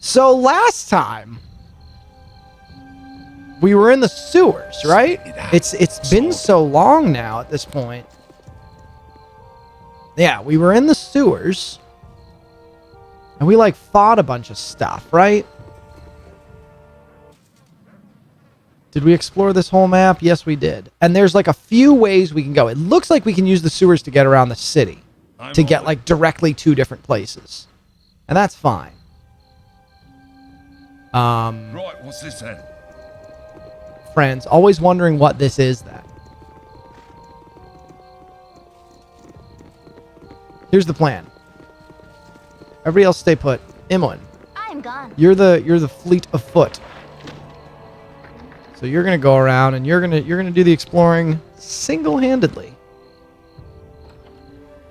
So last time we were in the sewers, right? It's been so long now at this point. Yeah, we were in the sewers. And we, like, fought a bunch of stuff, right? Did we explore this whole map? Yes, we did. And there's, like, a few ways we can go. It looks like we can use the sewers to get around the city. To get, like, directly to different places. And that's fine. Right, what's this then? Friends, always wondering what this is then. Here's the plan. Everybody else stay put. Imoen. I'm gone. You're the fleet of foot. So you're gonna go around and you're gonna do the exploring single-handedly.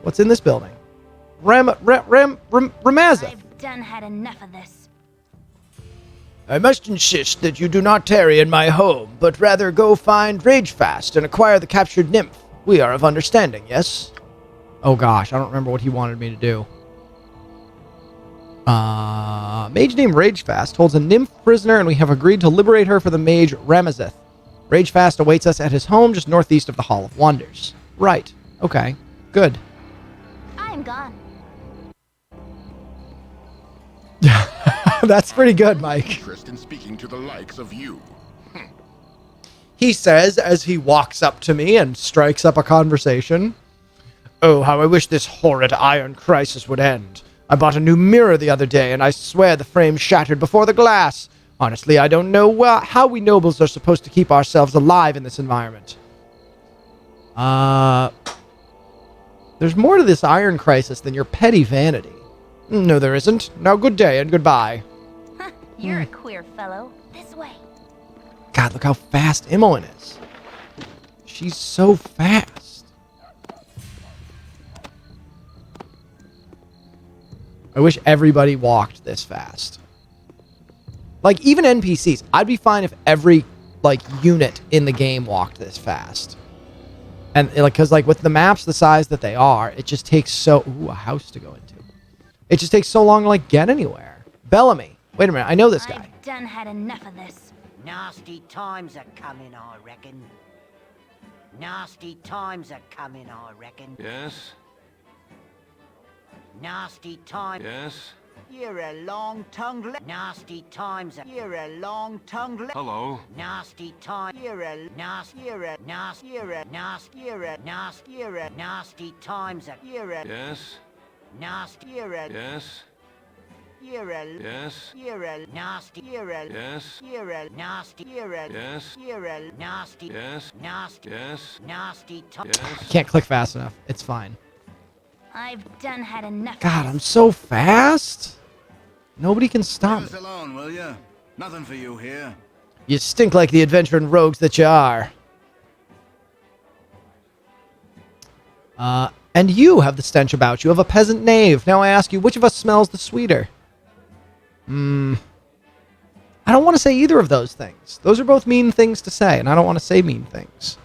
What's in this building? Ramazza. I've done had enough of this. I must insist that you do not tarry in my home, but rather go find Ragefast and acquire the captured nymph. We are of understanding, yes? Oh gosh, I don't remember what he wanted me to do. Mage named Ragefast holds a nymph prisoner, and we have agreed to liberate her for the mage Ramazeth. Ragefast awaits us at his home just northeast of the Hall of Wonders. Right. Okay. Good. I'm gone. That's pretty good, Mike. Interest in speaking to the likes of you. He says as he walks up to me and strikes up a conversation. Oh, how I wish this horrid iron crisis would end. I bought a new mirror the other day, and I swear the frame shattered before the glass. Honestly, I don't know how we nobles are supposed to keep ourselves alive in this environment. There's more to this iron crisis than your petty vanity. No, there isn't. Now, good day and goodbye. You're a queer fellow. This way. God, look how fast Imoen is. She's so fast. I wish everybody walked this fast. Like, even NPCs. I'd be fine if every, like, unit in the game walked this fast. And, like, because, like, with the maps the size that they are, it just takes so... Ooh, a house to go into. It just takes so long to, like, get anywhere. Bellamy. Wait a minute, I know this guy. I've done had enough of this. Nasty times are coming, I reckon. Nasty times are coming, I reckon. Yes? Nasty time. Yes? You're a long-tongued nasty times. You're a long-tongued Hello? nasty time. You're a nasty. You're a nasty. You're a nasty. You're a nasty. You're a nasty times. You're a Yes? nasty. You're a Yes? you're a Yes? you're a nasty. You're a Yes? you're a nasty. You're a Yes? you're a nasty. Yes? Nasty. Yes? Nasty time. Yes? Can't click fast enough. It's fine. I've done had enough. God, I'm so fast. Nobody can stop Leave me. us alone, will ya? Nothing for you here. You stink like the adventuring rogues that you are. And you have the stench about you of a peasant knave. Now I ask you, which of us smells the sweeter? I don't want to say either of those things. Those are both mean things to say, and I don't want to say mean things.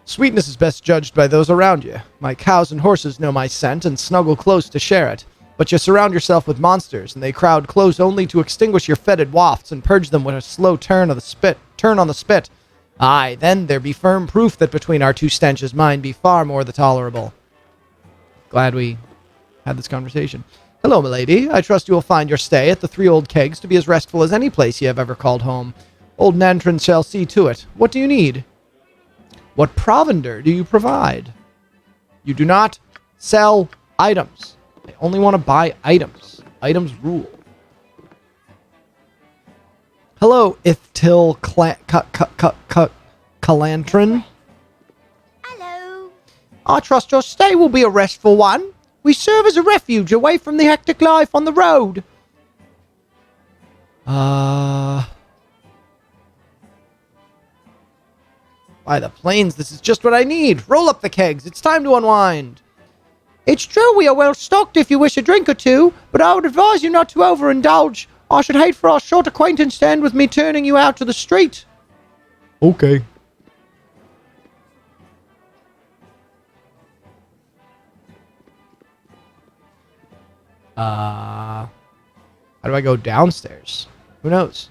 Sweetness is best judged by those around you. My cows and horses know my scent and snuggle close to share it. But you surround yourself with monsters, and they crowd close only to extinguish your fetid wafts and purge them with a slow turn on the spit. Aye, then there be firm proof that between our two stenches mine be far more the tolerable. Glad we had this conversation. Hello, milady. I trust you will find your stay at the Three Old Kegs to be as restful as any place you have ever called home. Old Nantron shall see to it. What do you need? What provender do you provide? You do not sell items. I only want to buy items. Items rule. Hello, Ithtil Calantrin. Hello. I trust your stay will be a restful one. We serve as a refuge away from the hectic life on the road. By the plains, this is just what I need. Roll up the kegs. It's time to unwind. It's true we are well stocked if you wish a drink or two, but I would advise you not to overindulge. I should hate for our short acquaintance to end with me turning you out to the street. Okay. How do I go downstairs? Who knows?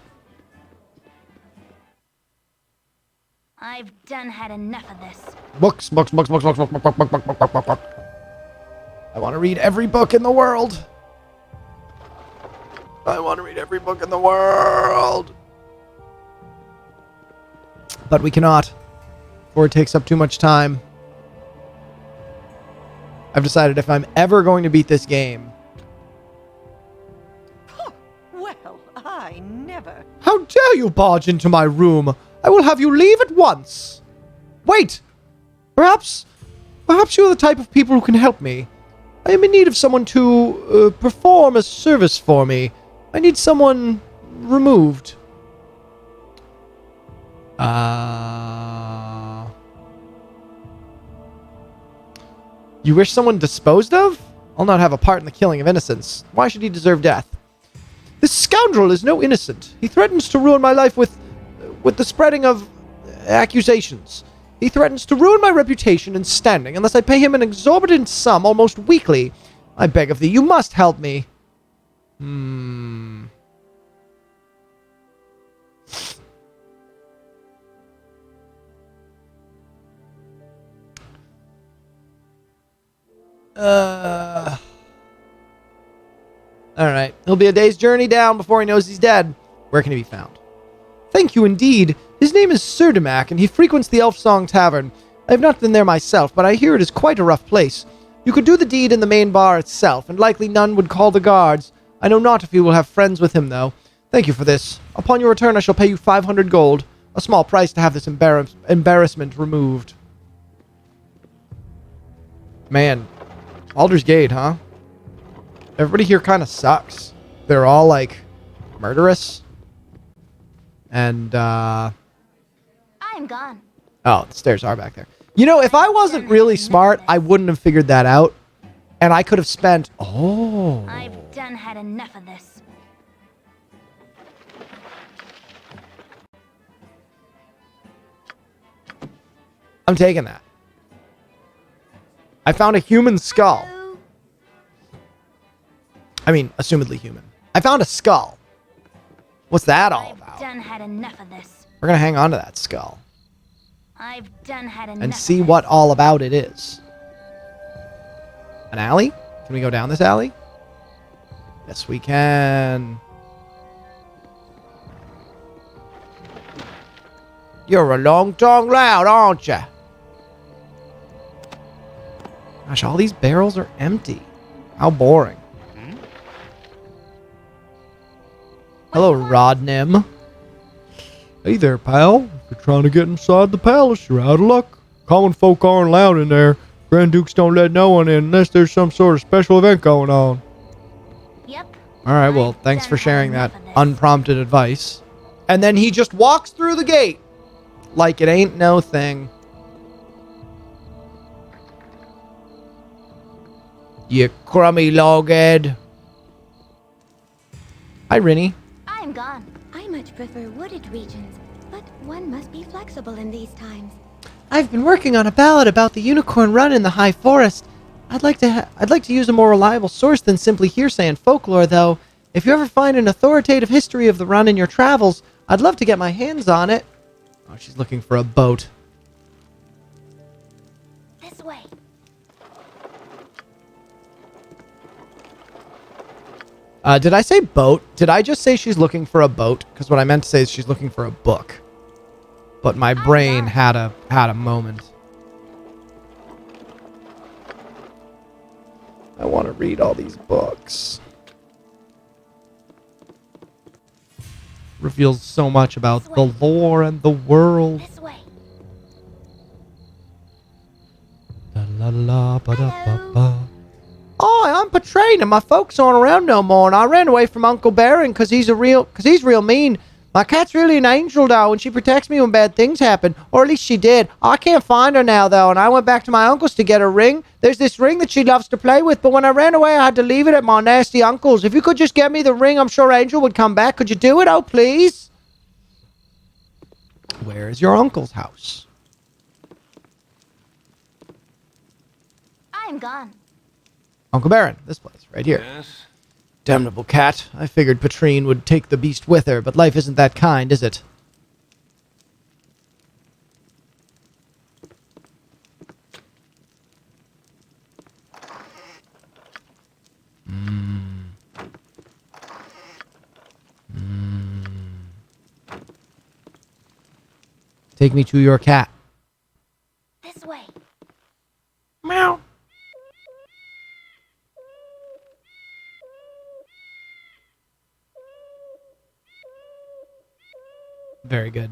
I've done had enough of this. Books, books, books, books, books, books, books, books, books, books, books, books. I want to read every book in the world. I want to read every book in the world. But we cannot, for it takes up too much time. I've decided if I'm ever going to beat this game. Well, I never. How dare you barge into my room? I will have you leave at once. Wait. Perhaps you're the type of people who can help me. I am in need of someone to perform a service for me. I need someone removed. You wish someone disposed of? I'll not have a part in the killing of innocents. Why should he deserve death? This scoundrel is no innocent. He threatens to ruin my life with the spreading of accusations. He threatens to ruin my reputation and standing unless I pay him an exorbitant sum almost weekly. I beg of thee, you must help me. Alright. He'll be a day's journey down before he knows he's dead. Where can he be found? Thank you indeed. His name is Serdimac, and he frequents the Elf Song Tavern. I have not been there myself, but I hear it is quite a rough place. You could do the deed in the main bar itself, and likely none would call the guards. I know not if you will have friends with him, though. Thank you for this. Upon your return, I shall pay you 500 gold. A small price to have this embarrassment removed. Man. Baldur's Gate, huh? Everybody here kind of sucks. They're all, like, murderous. And, I'm gone. Oh, the stairs are back there. You know, if I wasn't really smart, I wouldn't have figured that out. And I could have spent... Oh. I've done had enough of this. I'm taking that. I found a human skull. Hello? I mean, assumedly human. I found a skull. What's that all I've about? done had enough of this. We're going to hang on to that skull. I've done had enough And of see this. what all about it is. An alley? Can we go down this alley? Yes, we can. You're a long tongue loud, aren't you? Gosh, all these barrels are empty. How boring. Hello, Rodnim. Hey there, pal. If you're trying to get inside the palace, you're out of luck. Common folk aren't allowed in there. Grand Dukes don't let no one in unless there's some sort of special event going on. Yep. Alright, well, I've thanks done for had sharing that enough of this. unprompted advice. And then he just walks through the gate like it ain't no thing. You crummy loghead. Hi, Rinny. I'm gone. I much prefer wooded regions, but one must be flexible in these times. I've been working on a ballad about the unicorn run in the high forest. I'd like to use a more reliable source than simply hearsay and folklore, though. If you ever find an authoritative history of the run in your travels, I'd love to get my hands on it. Oh, she's looking for a boat. This way. Did I say boat? Did I just say she's looking for a boat? Because what I meant to say is she's looking for a book. But my brain had a moment. I want to read all these books. Reveals so much about the lore and the world. This way. Da la la ba da ba ba. Oh, I'm portraying and my folks aren't around no more, and I ran away from Uncle Baron because he's real mean. My cat's really an angel, though, and she protects me when bad things happen. Or at least she did. I can't find her now, though, and I went back to my uncle's to get a ring. There's this ring that she loves to play with, but when I ran away, I had to leave it at my nasty uncle's. If you could just get me the ring, I'm sure Angel would come back. Could you do it? Oh, please? Where is your uncle's house? I'm gone. Uncle Baron, this place, right here. Yes? Damnable cat. I figured Patrine would take the beast with her, but life isn't that kind, is it? Take me to your cat. This way. Meow. Very good.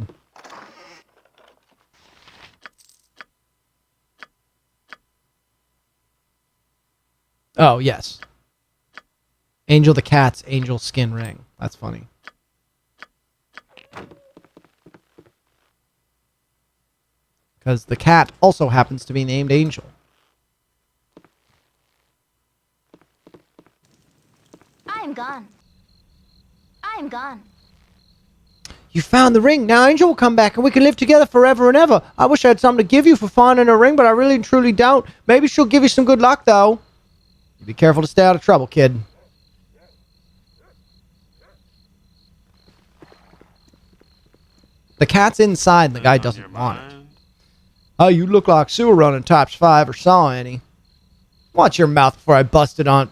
Oh, yes. Angel the cat's angel skin ring. That's funny. Because the cat also happens to be named Angel. I am gone. I am gone. You found the ring. Now Angel will come back and we can live together forever and ever. I wish I had something to give you for finding a ring, but I really and truly don't. Maybe she'll give you some good luck, though. Be careful to stay out of trouble, kid. The cat's inside and the guy doesn't want it. Oh, you look like sewer running types 5 or saw any. Watch your mouth before I busted on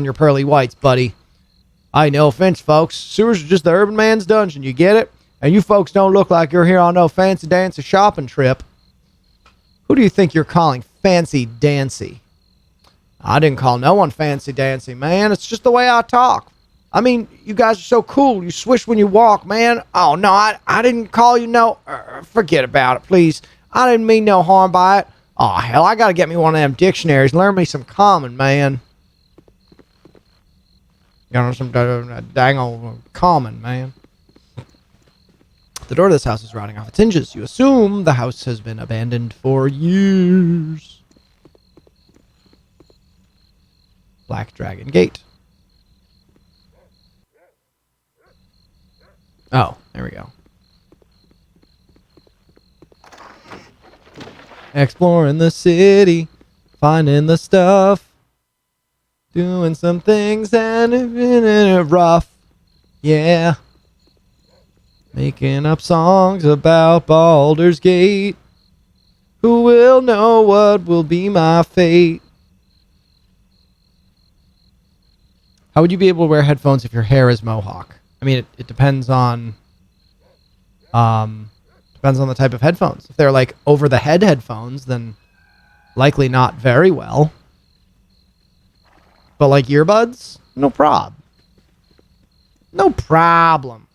your pearly whites, buddy. I no offense, folks. Sewers are just the urban man's dungeon, you get it? And you folks don't look like you're here on no fancy dancy shopping trip. Who do you think you're calling fancy dancy? I didn't call no one fancy dancy, man. It's just the way I talk. I mean, you guys are so cool. You swish when you walk, man. Oh, no, I didn't call you no... forget about it, please. I didn't mean no harm by it. Oh, hell, I gotta get me one of them dictionaries. Learn me some common, man. You know, some dang old common, man. The door to this house is rotting off its hinges. You assume the house has been abandoned for years. Black Dragon Gate. Oh, there we go. Exploring the city, finding the stuff, doing some things and rough. Yeah. Making up songs about Baldur's Gate. Who will know what will be my fate? How would you be able to wear headphones if your hair is mohawk? I mean, it depends on the type of headphones. If they're like over the head headphones, then likely not very well. But like earbuds, no prob. No problem.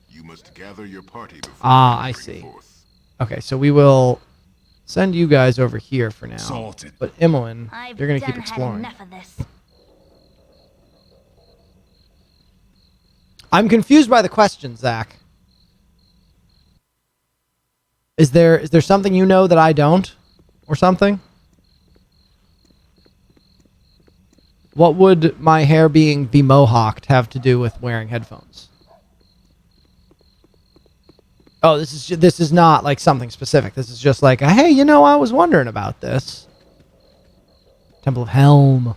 You must gather your party before I venturing see. forth. Okay, so we will send you guys over here for now. Sorted. But Imoen, I've you're gonna keep had exploring. enough of this. I'm confused by the question, Zach. Is there something you know that I don't? Or something? What would my hair being mohawked have to do with wearing headphones? Oh, this is not like something specific. This is just like, hey, you know, I was wondering about this. Temple of Helm.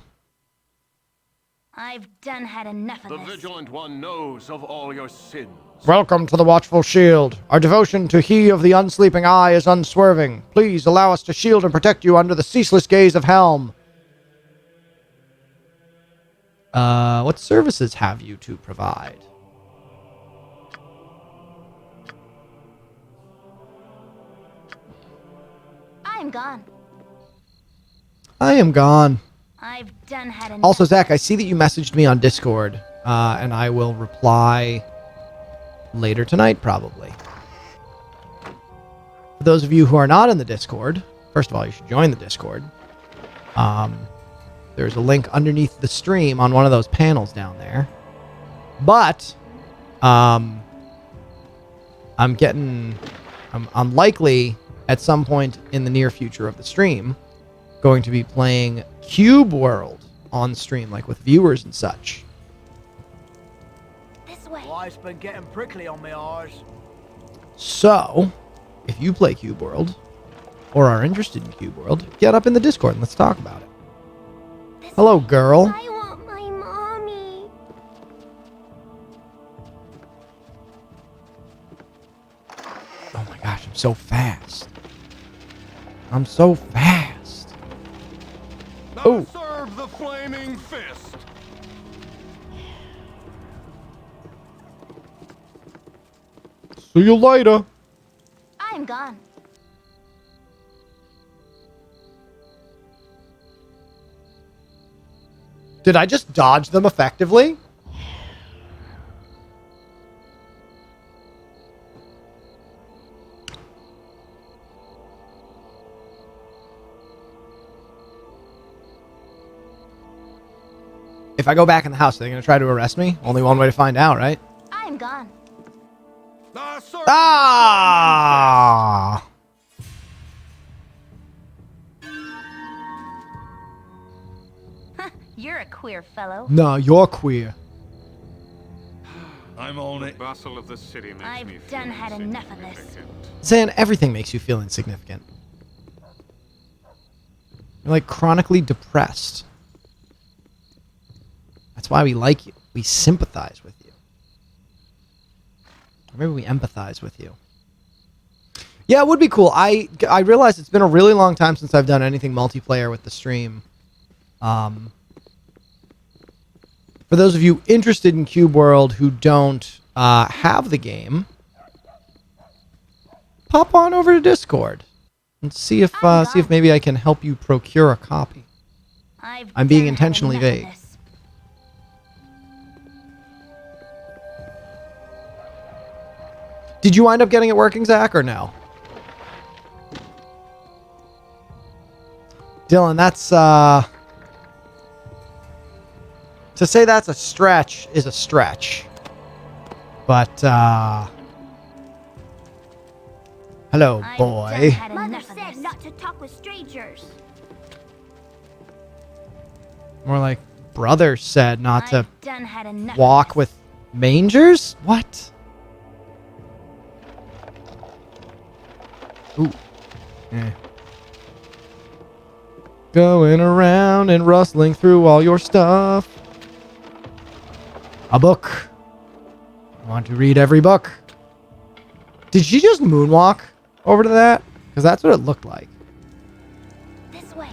I've done had enough of The this. Vigilant One knows of all your sins. Welcome to the Watchful Shield. Our devotion to He of the Unsleeping Eye is unswerving. Please allow us to shield and protect you under the ceaseless gaze of Helm. What services have you to provide? I am gone. I am gone. I've done had enough. Also, Zach, I see that you messaged me on Discord, and I will reply later tonight, probably. For those of you who are not in the Discord, first of all, you should join the Discord. There's a link underneath the stream on one of those panels down there. But, I'm likely, at some point in the near future of the stream, going to be playing Cube World on stream, like with viewers and such. This way. Life's been getting prickly on me eyes. So, if you play Cube World, or are interested in Cube World, get up in the Discord and let's talk about it. Hello, girl. I want my mommy. Oh my gosh, I'm so fast. I'm so fast. Oh. Serve the flaming fist. See you later. I'm gone. Did I just dodge them effectively? If I go back in the house, are they going to try to arrest me? Only one way to find out, right? I'm gone. Ah! You're a queer fellow. No, you're queer. I'm on it. Bustle of the city makes I've me feel done had enough of this. insignificant. Zan, everything makes you feel insignificant. You're like chronically depressed. That's why we like you. We sympathize with you. Or maybe we empathize with you. Yeah, it would be cool. I realize it's been a really long time since I've done anything multiplayer with the stream. For those of you interested in Cube World who don't have the game, pop on over to Discord and see if maybe I can help you procure a copy. I'm being done had intentionally enough of vague. this. Did you wind up getting it working, Zach, or no? Dylan, that's to say that's a stretch is a stretch. But hello, I've boy. done had Mother enough of said this. not to talk with strangers. More like brother said not to I've done had enough walk of with mangers? What? Ooh. Eh. Going around and rustling through all your stuff. A book. I want to read every book. Did she just moonwalk over to that? Because that's what it looked like. This way.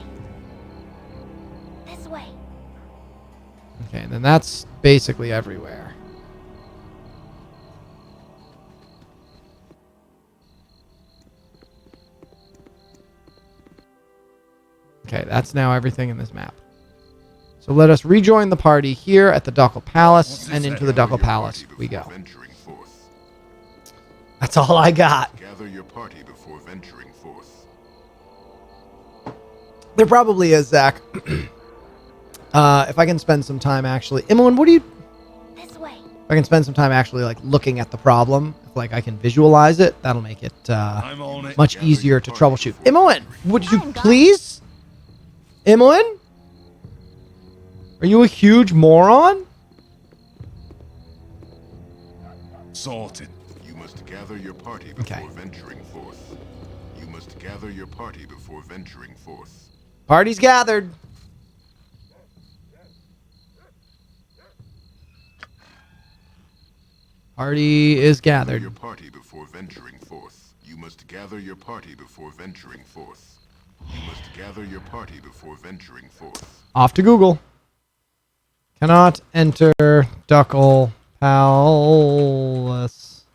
This way. Okay, then that's basically everywhere. Okay, that's now everything in this map. So let us rejoin the party here at the Ducal Palace, What's and this into the then? Ducal Gather your Palace party we before go. venturing forth. That's all I got. Gather your party before venturing forth. There probably is, Zach. If I can spend some time actually... Imoen, what do you... This way. If I can spend some time actually like looking at the problem, if like I can visualize it, that'll make it I'm on it. much Gather easier your to party troubleshoot. before Imoen, venturing would you I'm gone. please? Imoen? Are you a huge moron? Sorted. You must gather your party before Okay. venturing forth. You must gather your party before venturing forth. Party's gathered. Party is Gather gathered. your party before venturing forth. You must gather your party before venturing forth. You must gather your party before venturing forth. Off to Google. Cannot enter Ducal Palace.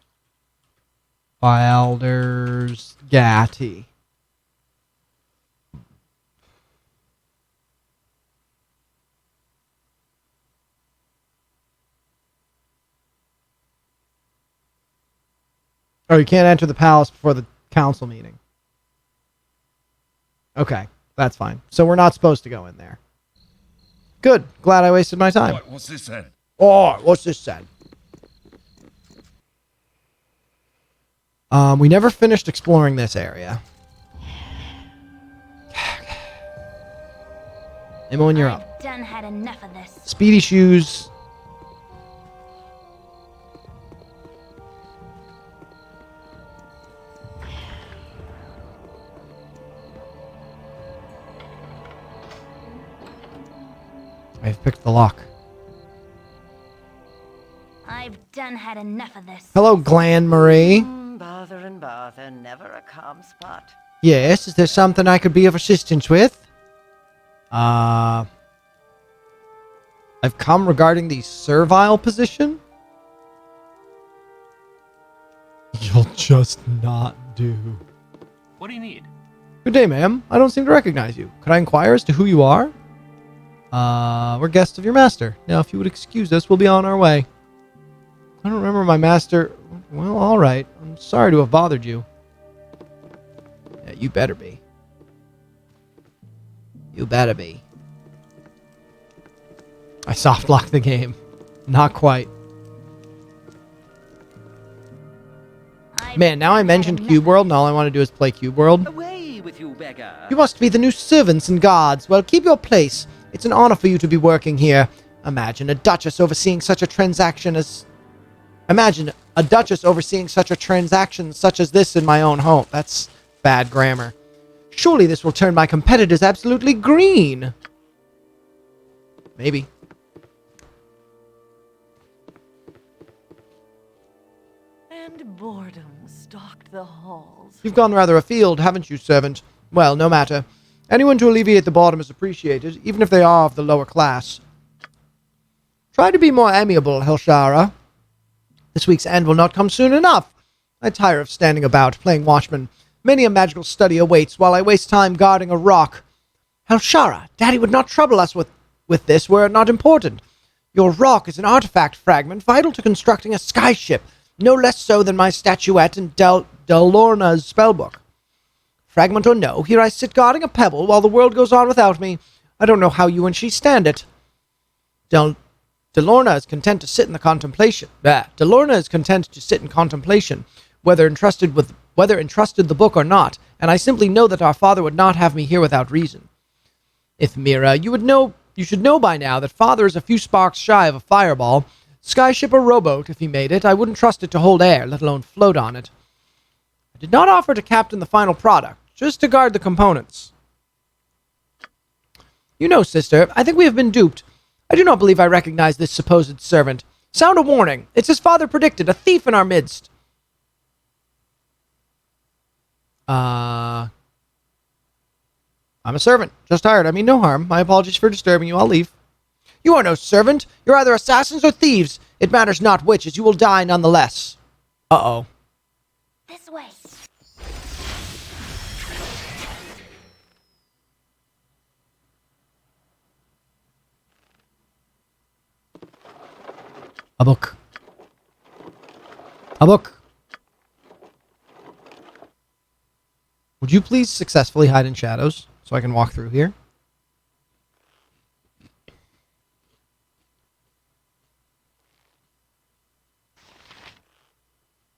Baldur's Gatti. Oh, you can't enter the palace before the council meeting. Okay, that's fine. So we're not supposed to go in there. Good. Glad I wasted my time. Right, what's this then? Oh, what's this said? We never finished exploring this area. Imoen, you're up. I've done had enough of this. Speedy shoes. picked the lock. I've done had enough of this. Hello, Glan Marie. Bother and bother, never a calm spot. Yes, is there something I could be of assistance with? I've come regarding the servile position. You'll just not do. What do you need? Good day, ma'am. I don't seem to recognize you. Could I inquire as to who you are? We're guests of your master. Now, if you would excuse us, we'll be on our way. I don't remember my master. Well, all right. I'm sorry to have bothered you. Yeah, you better be. You better be. I soft locked the game. Not quite. Man, now I mentioned Cube World, and all I want to do is play Cube World. Away with you, beggar. You must be the new servants and guards. Well, keep your place. It's an honor for you to be working here. Imagine a duchess overseeing such a transaction such as this in my own home. That's bad grammar. Surely this will turn my competitors absolutely green. Maybe. And boredom stalked the halls. You've gone rather afield, haven't you, servant? Well, no matter. Anyone to alleviate the boredom is appreciated, even if they are of the lower class. Try to be more amiable, Helshara. This week's end will not come soon enough. I tire of standing about, playing watchman. Many a magical study awaits while I waste time guarding a rock. Helshara, Daddy would not trouble us with this were it not important. Your rock is an artifact fragment vital to constructing a skyship, no less so than my statuette in Delorna's spellbook. Fragment or no, here I sit guarding a pebble while the world goes on without me. I don't know how you and she stand it. Delorna is content to sit in contemplation, whether entrusted the book or not, and I simply know that our father would not have me here without reason. Ithmira, you should know by now that father is a few sparks shy of a fireball. Skyship or rowboat, if he made it, I wouldn't trust it to hold air, let alone float on it. I did not offer to captain the final product, just to guard the components. You know, sister, I think we have been duped. I do not believe I recognize this supposed servant. Sound a warning. It's as father predicted, a thief in our midst. I'm a servant. Just hired. I mean no harm. My apologies for disturbing you. I'll leave. You are no servant. You're either assassins or thieves. It matters not which, as you will die nonetheless. Uh-oh. This way. A book. A book. Would you please successfully hide in shadows so I can walk through here?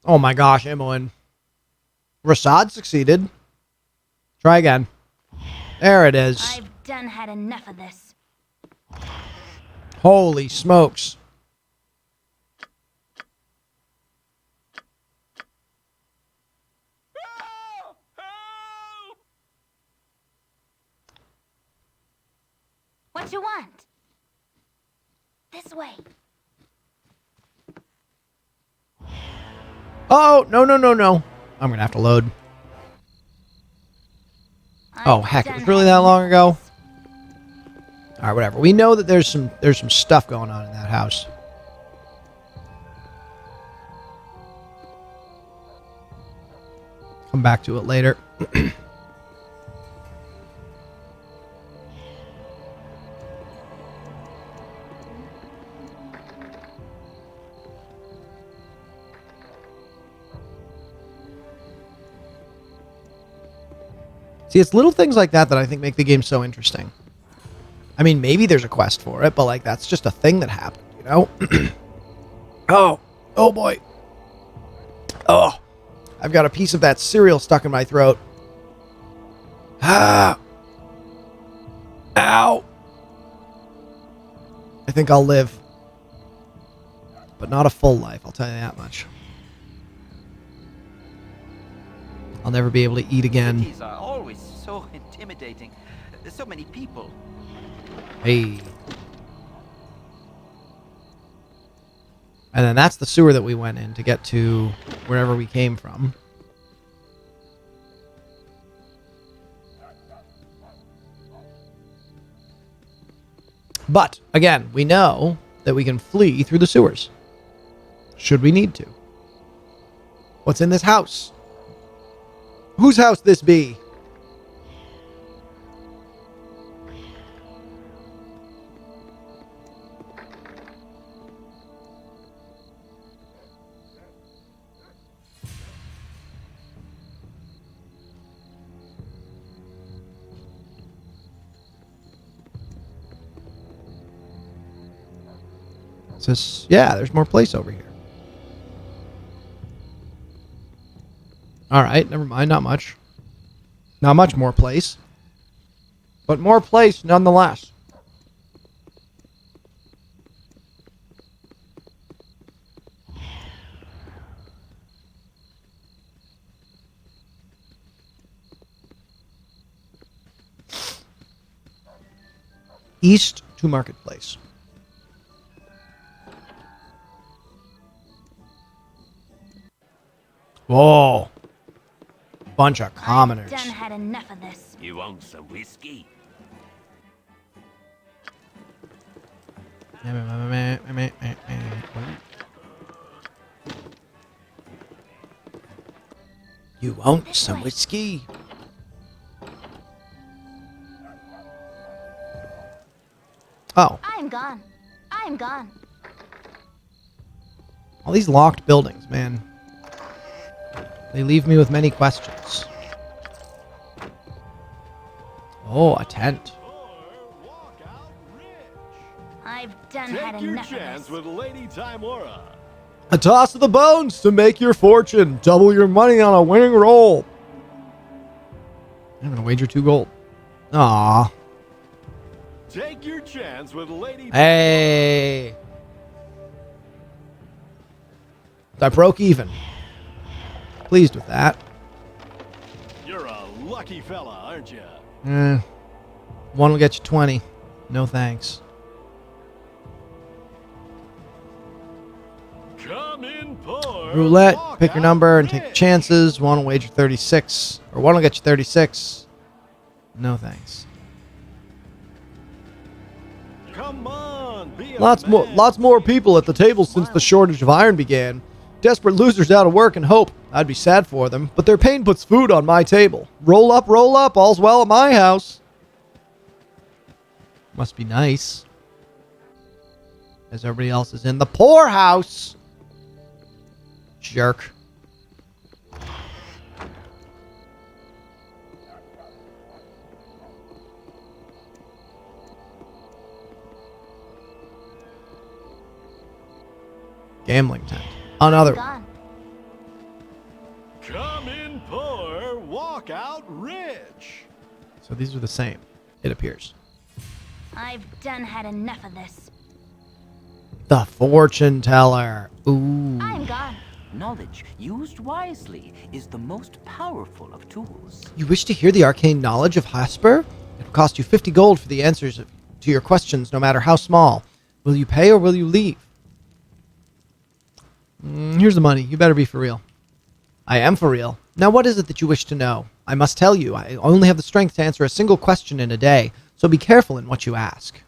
Oh my gosh, Imoen. Rasad succeeded. Try again. There it is. I've done had enough of this. Holy smokes. What you want? This way. Oh, no, no, no, no. I'm going to have to load. Oh, heck, it was really that long ago? Alright, whatever. We know that there's some stuff going on in that house. Come back to it later. See, it's little things like that that I think make the game so interesting. I mean, maybe there's a quest for it, but, like, that's just a thing that happened, you know? Oh boy. Oh, I've got a piece of that cereal stuck in my throat. Ah. Ow. I think I'll live. But not a full life, I'll tell you that much. I'll never be able to eat again. Cities are always so intimidating. There's so many people. Hey. And then that's the sewer that we went in to get to wherever we came from. But, again, we know that we can flee through the sewers. Should we need to. What's in this house? Whose house this be? Says, yeah, there's more place over here. All right, never mind, not much. Not much more place. But more place nonetheless. East to Marketplace. Whoa. Bunch of commoners. I've done had enough of this. You want some whiskey? You want some whiskey? Oh. I'm gone. I'm gone. All these locked buildings, man. They leave me with many questions. Oh, a tent. I've done had enough of this. with Lady Timora. A toss of the bones to make your fortune. Double your money on a winning roll. I'm gonna wager 2 gold. Aww. Take your chance with Lady. Hey. I broke even. Pleased with that. You're a lucky fella, aren't you? One will get you 20. No thanks. Come in, poor. Roulette. Walk Pick your out number and take rich. chances. One will wager 36. Or one will get you 36. No thanks. Come on, be a Lots man. more people at the table since the shortage of iron began. Desperate losers out of work and hope. I'd be sad for them, but their pain puts food on my table. Roll up, all's well at my house. Must be nice. As everybody else is in the poorhouse. Jerk. Gambling tent. Another one. Gone. Come in poor, walk out rich. So these are the same, it appears. I've done had enough of this. The fortune teller. Ooh. I'm gone. Knowledge used wisely is the most powerful of tools. You wish to hear the arcane knowledge of Hasper? It will cost you 50 gold for the answers to your questions, no matter how small. Will you pay or will you leave? Here's the money. You better be for real. I am for real. Now, what is it that you wish to know? I must tell you, I only have the strength to answer a single question in a day, so be careful in what you ask.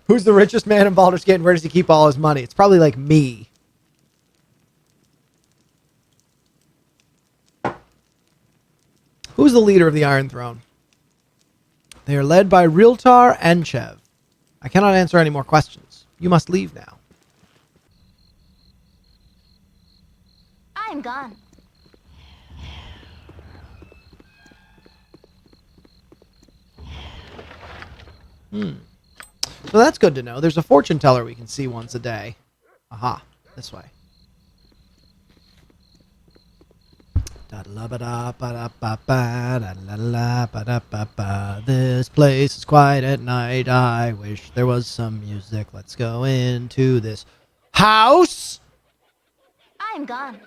Who's the richest man in Baldur's Gate and where does he keep all his money? It's probably like me. Who's the leader of the Iron Throne? They are led by Riltar and Chev. I cannot answer any more questions. You must leave now. I'm gone. So that's good to know. There's a fortune teller we can see once a day. Aha, this way. This place is quiet at night. I wish there was some music. Let's go into this house. I'm gone.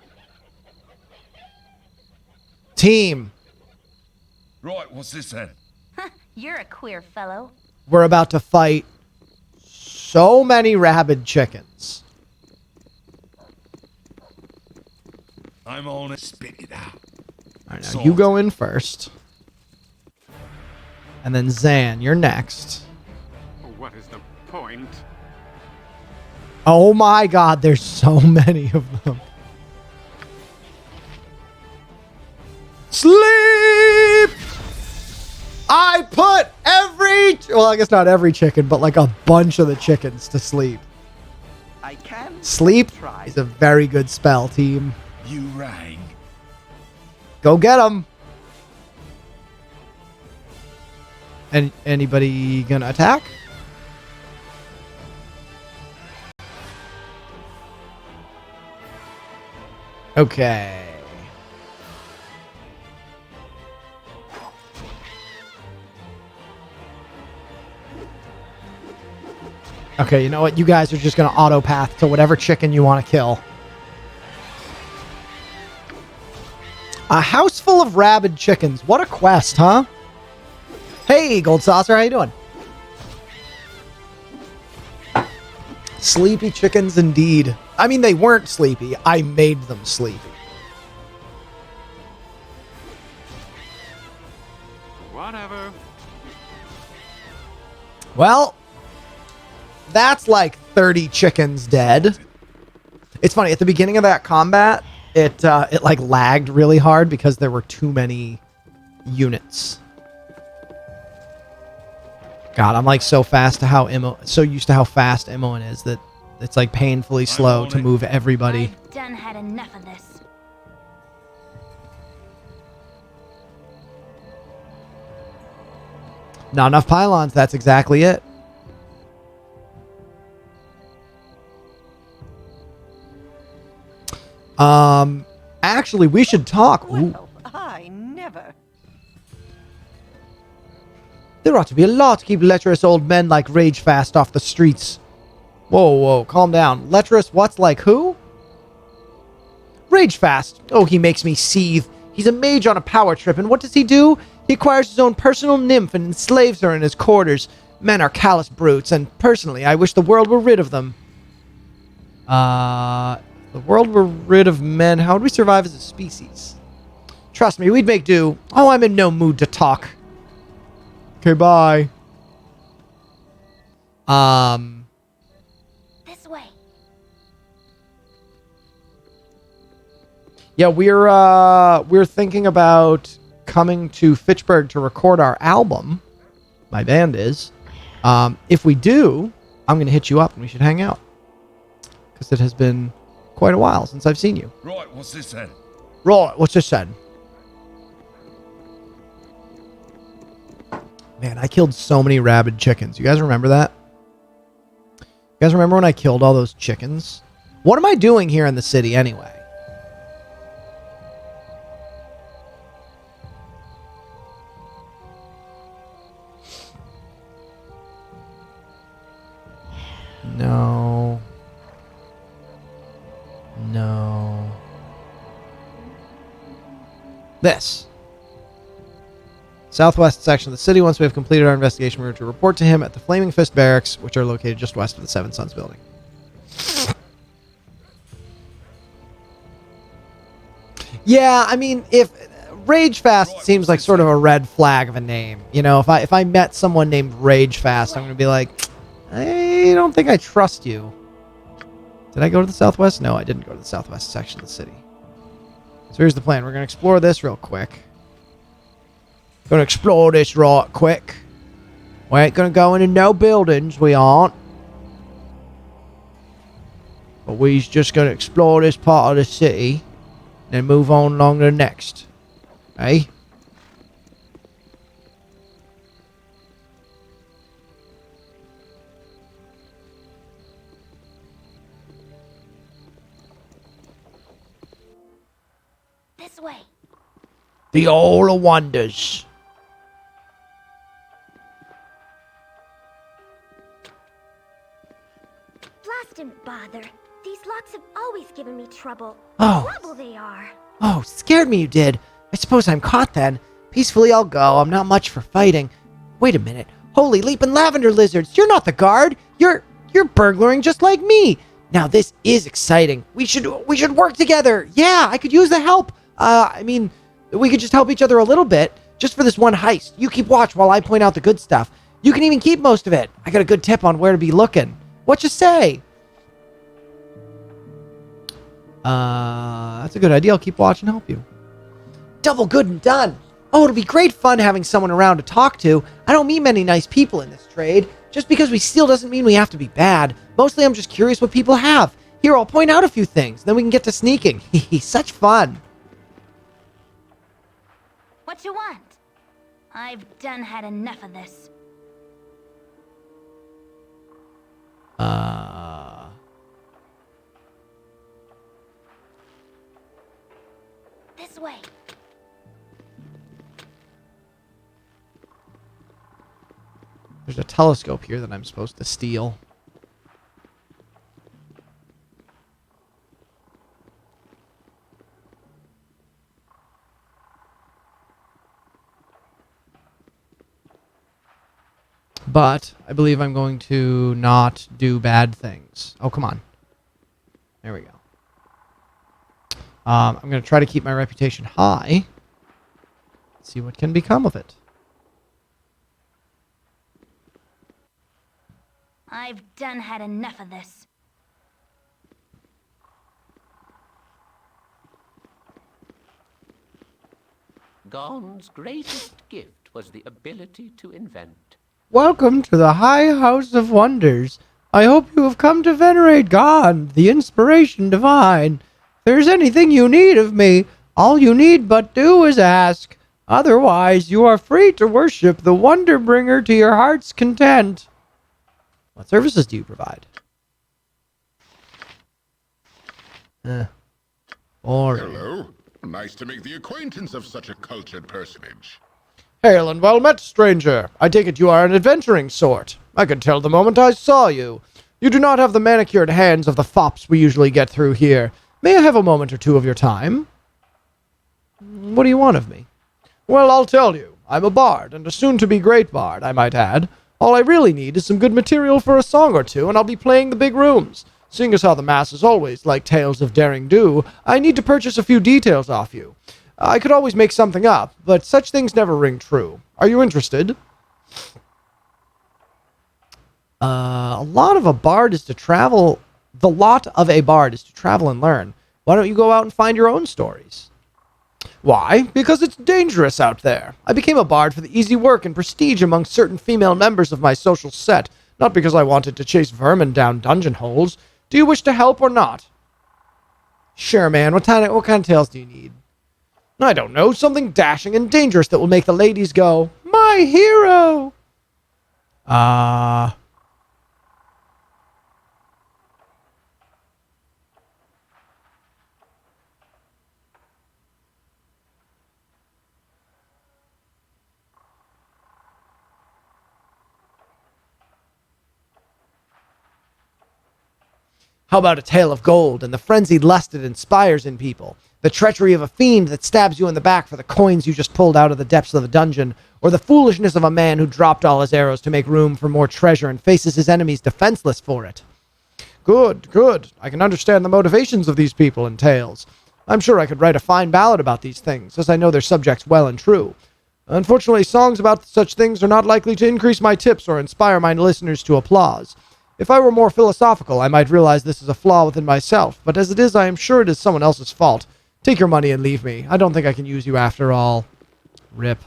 Team, Right, what's this then? You're a queer fellow. we're about to fight so many rabid chickens. I'm on it. Spit it out. All right, now you go in first. And then Zan, you're next. What is the point? Oh my god, there's so many of them. Sleep! I put well, I guess not every chicken, but like a bunch of the chickens to sleep. I can Sleep try. is a very good spell, team. You rang. Go get them. And anybody gonna attack? Okay. Okay, you know what? You guys are just gonna auto path to whatever chicken you want to kill. A house full of rabid chickens. What a quest, huh? Hey, Gold Saucer, how you doing? Sleepy chickens indeed. I mean, they weren't sleepy. I made them sleepy. Whatever. Well, that's like 30 chickens dead. It's funny, at the beginning of that combat, it like lagged really hard because there were too many units. God, I'm like so fast to so used to how fast Imoen is that it's like painfully slow to move everybody. I've done had enough of this. Not enough pylons, that's exactly it. Actually, we should talk. Ooh. Well, I never. There ought to be a law to keep lecherous old men like Ragefast off the streets. Whoa, whoa, calm down. Lecherous what's like who? Ragefast. Oh, he makes me seethe. He's a mage on a power trip, and what does he do? He acquires his own personal nymph and enslaves her in his quarters. Men are callous brutes, and personally, I wish the world were rid of them. The world were rid of men. How would we survive as a species? Trust me, we'd make do. Oh, I'm in no mood to talk. Okay, bye. This way. Yeah, we're thinking about coming to Fitchburg to record our album. My band is. If we do, I'm going to hit you up and we should hang out. Because it has been quite a while since I've seen you. Right, what's this then? Right, what's this then? Man, I killed so many rabid chickens. You guys remember that? You guys remember when I killed all those chickens? What am I doing here in the city anyway? No. No. This. Southwest section of the city. Once we have completed our investigation, we're to report to him at the Flaming Fist Barracks, which are located just west of the Seven Sons building. Yeah, I mean, if Ragefast seems like sort of a red flag of a name. You know, if I met someone named Ragefast, I'm going to be like, I don't think I trust you. Did I go to the Southwest? No, I didn't go to the Southwest section of the city. So here's the plan. We're going to explore this real quick. Gonna explore this right quick. We ain't gonna go into no buildings, we aren't. But we's just gonna explore this part of the city. Then move on along to the next. Hey? This way. The All of Wonders. Blasted bother. These locks have always given me trouble. Oh. Trouble they are. Oh, scared me you did. I suppose I'm caught then. Peacefully I'll go. I'm not much for fighting. Wait a minute. Holy leaping lavender lizards. You're not the guard. You're You're burglaring just like me. Now this is exciting. We should work together. Yeah, I could use the help. I mean, we could just help each other a little bit, just for this one heist. You keep watch while I point out the good stuff. You can even keep most of it. I got a good tip on where to be looking. What you say? That's a good idea. I'll keep watch and help you. Double good and done. Oh, it'll be great fun having someone around to talk to. I don't meet many nice people in this trade. Just because we steal doesn't mean we have to be bad. Mostly I'm just curious what people have. Here, I'll point out a few things. Then we can get to sneaking. Such fun. What you want? I've done had enough of this. This way. There's a telescope here that I'm supposed to steal. But I believe I'm going to not do bad things. Oh, come on. There we go. I'm going to try to keep my reputation high. See what can become of it. I've done had enough of this. Gon's greatest gift was the ability to invent. Welcome to the High House of Wonders. I hope you have come to venerate God, the inspiration divine. If there's anything you need of me, all you need but do is ask. Otherwise, you are free to worship the Wonder Bringer to your heart's content. What services do you provide? Boring. Hello. Nice to make the acquaintance of such a cultured personage. Hail and well met, stranger. I take it you are an adventuring sort. I could tell the moment I saw you. You do not have the manicured hands of the fops we usually get through here. May I have a moment or two of your time? What do you want of me? Well, I'll tell you. I'm a bard, and a soon-to-be great bard, I might add. All I really need is some good material for a song or two, and I'll be playing the big rooms. Seeing as how the masses always like tales of daring do, I need to purchase a few details off you. I could always make something up, but such things never ring true. Are you interested? A lot of a bard is to travel... The lot of a bard is to travel and learn. Why don't you go out and find your own stories? Why? Because it's dangerous out there. I became a bard for the easy work and prestige among certain female members of my social set, not because I wanted to chase vermin down dungeon holes. Do you wish to help or not? Sure, man. What kind of tales do you need? I don't know. Something dashing and dangerous that will make the ladies go, my hero! How about a tale of gold and the frenzied lust it inspires in people? The treachery of a fiend that stabs you in the back for the coins you just pulled out of the depths of the dungeon, or the foolishness of a man who dropped all his arrows to make room for more treasure and faces his enemies defenseless for it. Good, good. I can understand the motivations of these people in tales. I'm sure I could write a fine ballad about these things, as I know their subjects well and true. Unfortunately, songs about such things are not likely to increase my tips or inspire my listeners to applause. If I were more philosophical, I might realize this is a flaw within myself, but as it is, I am sure it is someone else's fault. Take your money and leave me. I don't think I can use you after all. Rip.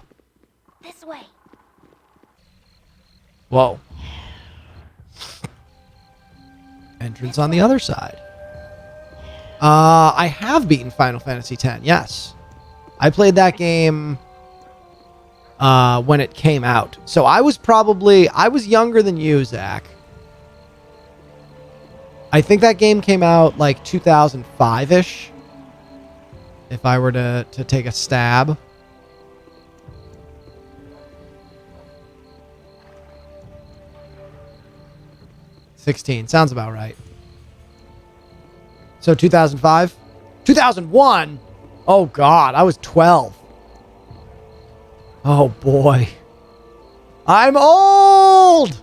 This way. Whoa. Entrance on the other side. I have beaten Final Fantasy X, yes. I played that game when it came out. So I was younger than you, Zach. I think that game came out like 2005-ish. If I were to take a stab. $16. Sounds about right. So 2005? 2001? Oh, God. I was 12. Oh, boy. I'm old!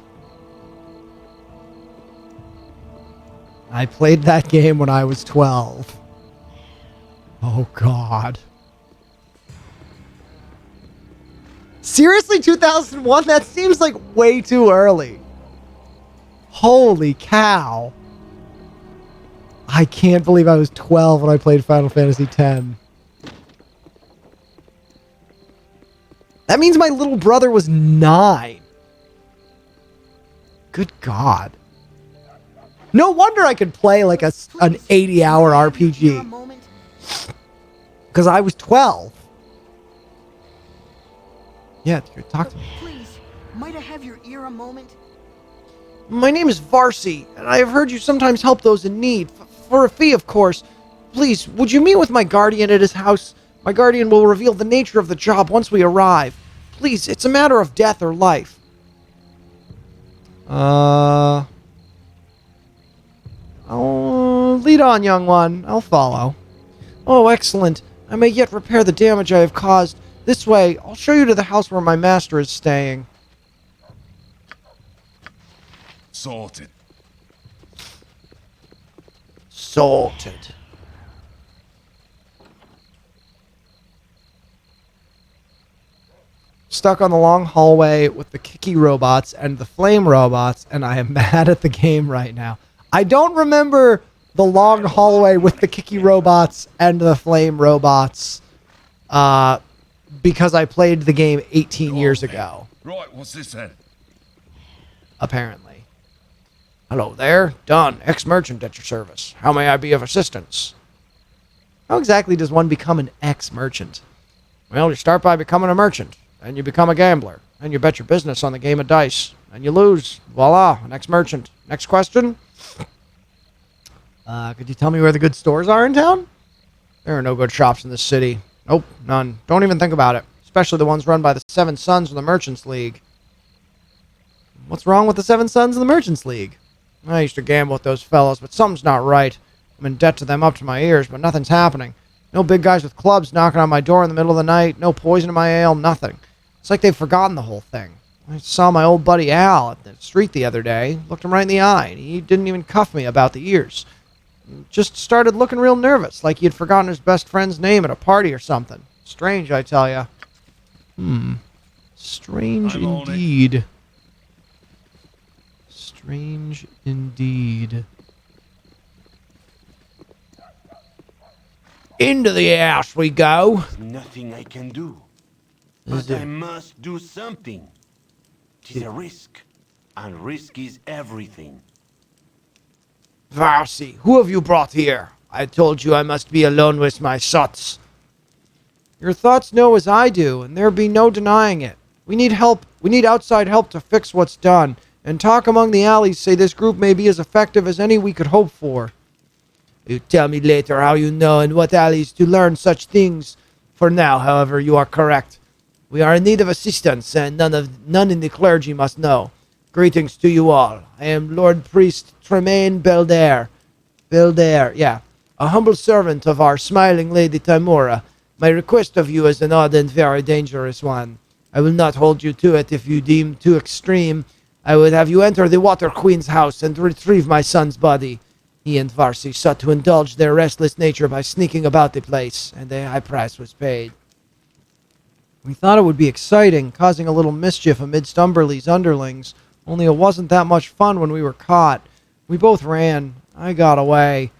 I played that game when I was 12. Oh, God. Seriously, 2001? That seems like way too early. Holy cow. I can't believe I was 12 when I played Final Fantasy X. That means my little brother was 9. Good God. No wonder I could play like an 80-hour RPG. Because I was 12. Yeah, talk to me. Please, might I have your ear a moment? My name is Varsi, and I have heard you sometimes help those in need. For a fee, of course. Please, would you meet with my guardian at his house? My guardian will reveal the nature of the job once we arrive. Please, it's a matter of death or life. I'll lead on, young one. I'll follow. Oh, excellent. I may yet repair the damage I have caused. This way, I'll show you to the house where my master is staying. Sorted. Sorted. Stuck on the long hallway with the kicky robots and the flame robots, and I am mad at the game right now. I don't remember the long hallway with the kicky robots and the flame robots because I played the game 18 years ago. Right, what's this then? Apparently. Hello there. Dunn, ex-merchant at your service. How may I be of assistance? How exactly does one become an ex-merchant? Well, you start by becoming a merchant, and you become a gambler, and you bet your business on the game of dice, and you lose. Voila, an ex-merchant. Next question? Could you tell me where the good stores are in town? There are no good shops in this city. Nope, none. Don't even think about it. Especially the ones run by the Seven Sons of the Merchants League. What's wrong with the Seven Sons of the Merchants League? I used to gamble with those fellows, but something's not right. I'm in debt to them up to my ears, but nothing's happening. No big guys with clubs knocking on my door in the middle of the night. No poison in my ale. Nothing. It's like they've forgotten the whole thing. I saw my old buddy Al at the street the other day. Looked him right in the eye, and he didn't even cuff me about the ears. Just started looking real nervous, like he had forgotten his best friend's name at a party or something. Strange, I tell ya. Strange indeed. Strange indeed. Into the house we go. Nothing I can do. But I must do something. It is a risk. And risk is everything. Varsi, who have you brought here? I told you I must be alone with my thoughts. Your thoughts know as I do, and there be no denying it. We need help. We need outside help to fix what's done. And talk among the alleys say this group may be as effective as any we could hope for. You tell me later how you know and what alleys to learn such things. For now, however, you are correct. We are in need of assistance, and none in the clergy must know. Greetings to you all. I am Lord Priest Tremaine Baldur. Baldur, yeah. A humble servant of our smiling Lady Timora. My request of you is an odd and very dangerous one. I will not hold you to it if you deem too extreme. I would have you enter the Water Queen's house and retrieve my son's body. He and Varsi sought to indulge their restless nature by sneaking about the place, and a high price was paid. We thought it would be exciting, causing a little mischief amidst Umberlee's underlings, only it wasn't that much fun when we were caught. We both ran. I got away.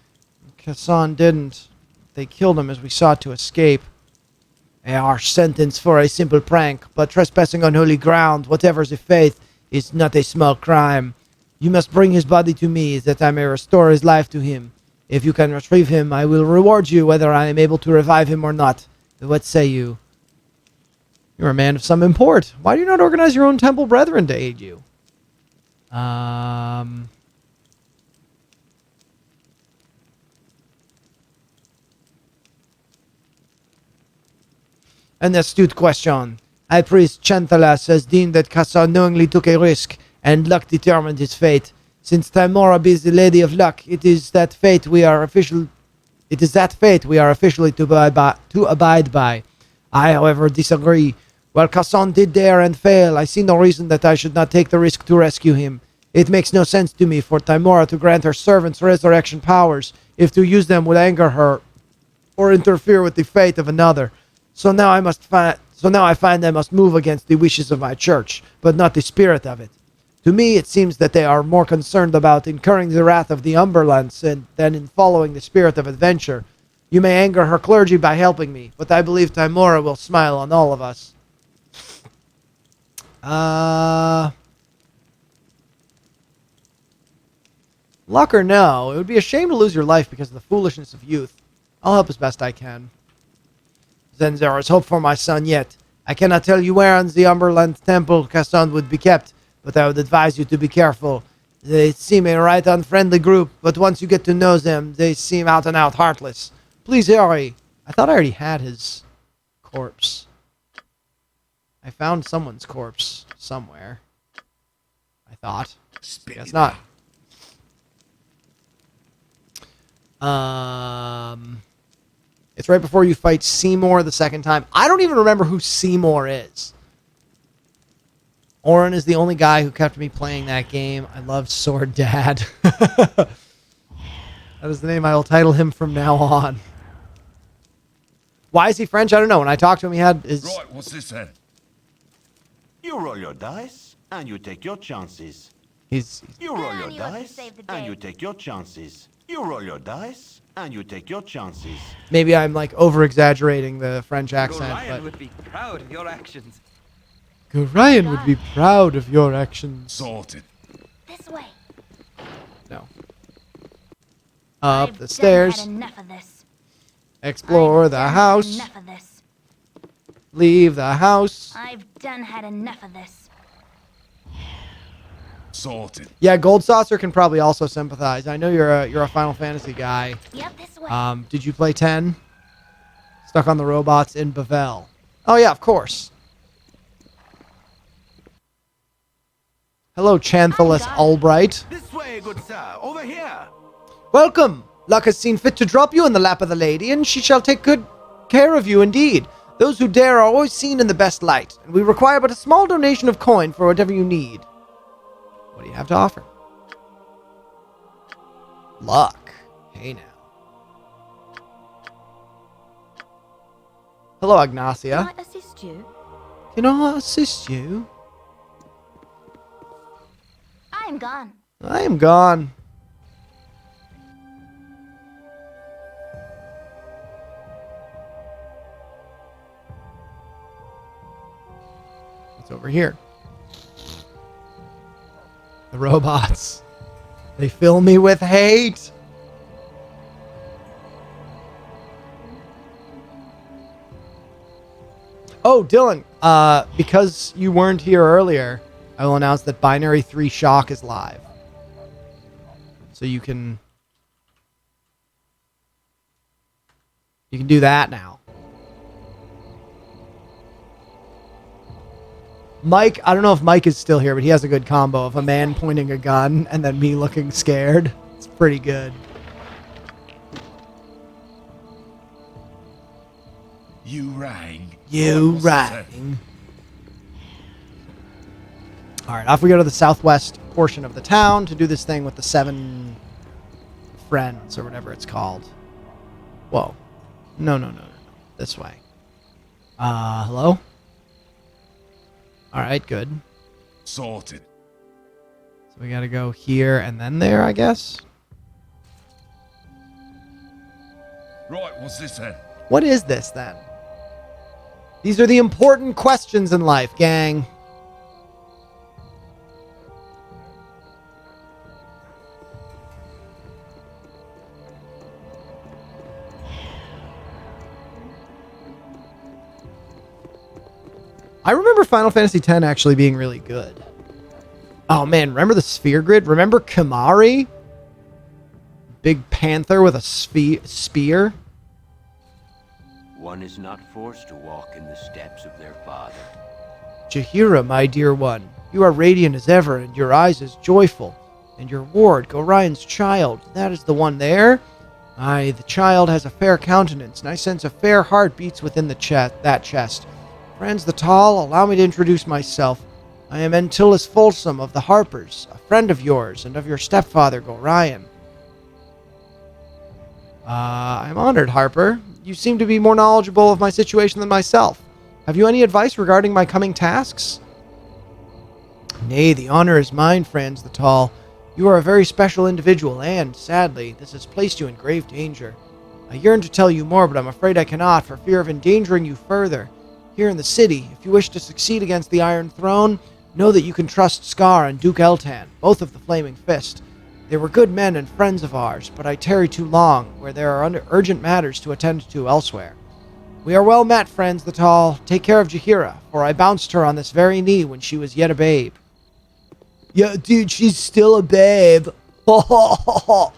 Kassan didn't. They killed him as we sought to escape. A harsh sentence for a simple prank, but trespassing on holy ground, whatever the faith, is not a small crime. You must bring his body to me, that I may restore his life to him. If you can retrieve him, I will reward you, whether I am able to revive him or not. What say you? You're a man of some import. Why do you not organize your own temple brethren to aid you? An astute question. High Priest Chantalas has deemed that Kassan knowingly took a risk, and luck determined his fate. Since Timora is the Lady of Luck, it is that fate we are officially to abide by. I, however, disagree. While Kassan did dare and fail, I see no reason that I should not take the risk to rescue him. It makes no sense to me for Tymora to grant her servants resurrection powers if to use them would anger her or interfere with the fate of another. So now I find I must move against the wishes of my church, but not the spirit of it. To me, it seems that they are more concerned about incurring the wrath of the Umberlands than in following the spirit of adventure. You may anger her clergy by helping me, but I believe Tymora will smile on all of us. Luck or no, it would be a shame to lose your life because of the foolishness of youth. I'll help as best I can. Then there is hope for my son yet. I cannot tell you where in the Umberland Temple Casson would be kept, but I would advise you to be careful. They seem a right unfriendly group, but once you get to know them, they seem out and out heartless. Please hurry. I thought I already had his corpse. I found someone's corpse somewhere. I thought. Guess not. It's right before you fight Seymour the second time. I don't even remember who Seymour is. Orin is the only guy who kept me playing that game. I love Sword Dad. That is the name I will title him from now on. Why is he French? I don't know. When I talked to him, he had his... Right, what's this then? You roll your dice, and you take your chances. And You roll your you have to dice, save the and day. you take your chances. You roll your dice, and you take your chances. Maybe I'm like over-exaggerating the French accent, but... would be proud of your actions. Gorion would be proud of your actions. Sorted. This way. No. Up I've the done stairs. had enough of this. Explore the Done house. Had enough of this. Leave the house. I've done had enough of this. Sorted. Yeah, Gold Saucer can probably also sympathize. I know you're a Final Fantasy guy. Yep, this way. Did you play 10? Stuck on the robots in Bavel. Oh yeah, of course. Hello, Chanthalus Albright. This way, good sir. Over here. Welcome. Luck has seen fit to drop you in the lap of the lady, and she shall take good care of you indeed. Those who dare are always seen in the best light, and we require but a small donation of coin for whatever you need. What do you have to offer? Luck. Hey now. Hello, Agnacia. Can I assist you? Can I assist you? I'm gone. I am gone. What's over here? The robots. They fill me with hate. Oh, Dylan, because you weren't here earlier, I will announce that Binary 3 Shock is live. So you can do that now. Mike, I don't know if Mike is still here, but he has a good combo of a man pointing a gun and then me looking scared. It's pretty good. You rang. You What's this then? rang. Alright, off we go to the southwest portion of the town to do this thing with the 7 friends or whatever it's called. Whoa. No. This way. Hello? Alright, good. Sorted. So we gotta go here and then there, I guess? Right, what's this then? What is this then? These are the important questions in life, gang. I remember Final Fantasy X actually being really good. Oh man, remember the sphere grid? Remember Kimari? Big panther with a spear? One is not forced to walk in the steps of their father. Jahira, my dear one, you are radiant as ever, and your eyes as joyful. And your ward, Gorion's child, that is the one there? Aye, the child has a fair countenance, and I sense a fair heart beats within that chest. Frans the Tall, allow me to introduce myself. I am Antilles Folsom of the Harpers, a friend of yours and of your stepfather, Gorion. I'm honored, Harper. You seem to be more knowledgeable of my situation than myself. Have you any advice regarding my coming tasks? Nay, the honor is mine, Frans the Tall. You are a very special individual, and, sadly, this has placed you in grave danger. I yearn to tell you more, but I'm afraid I cannot, for fear of endangering you further. Here in the city, if you wish to succeed against the Iron Throne, know that you can trust Scar and Duke Eltan, both of the Flaming Fist. They were good men and friends of ours, but I tarry too long, where there are urgent matters to attend to elsewhere. We are well met, Frans the Tall. Take care of Jaheira, for I bounced her on this very knee when she was yet a babe. Yeah, dude, she's still a babe. Ho ho ho ho.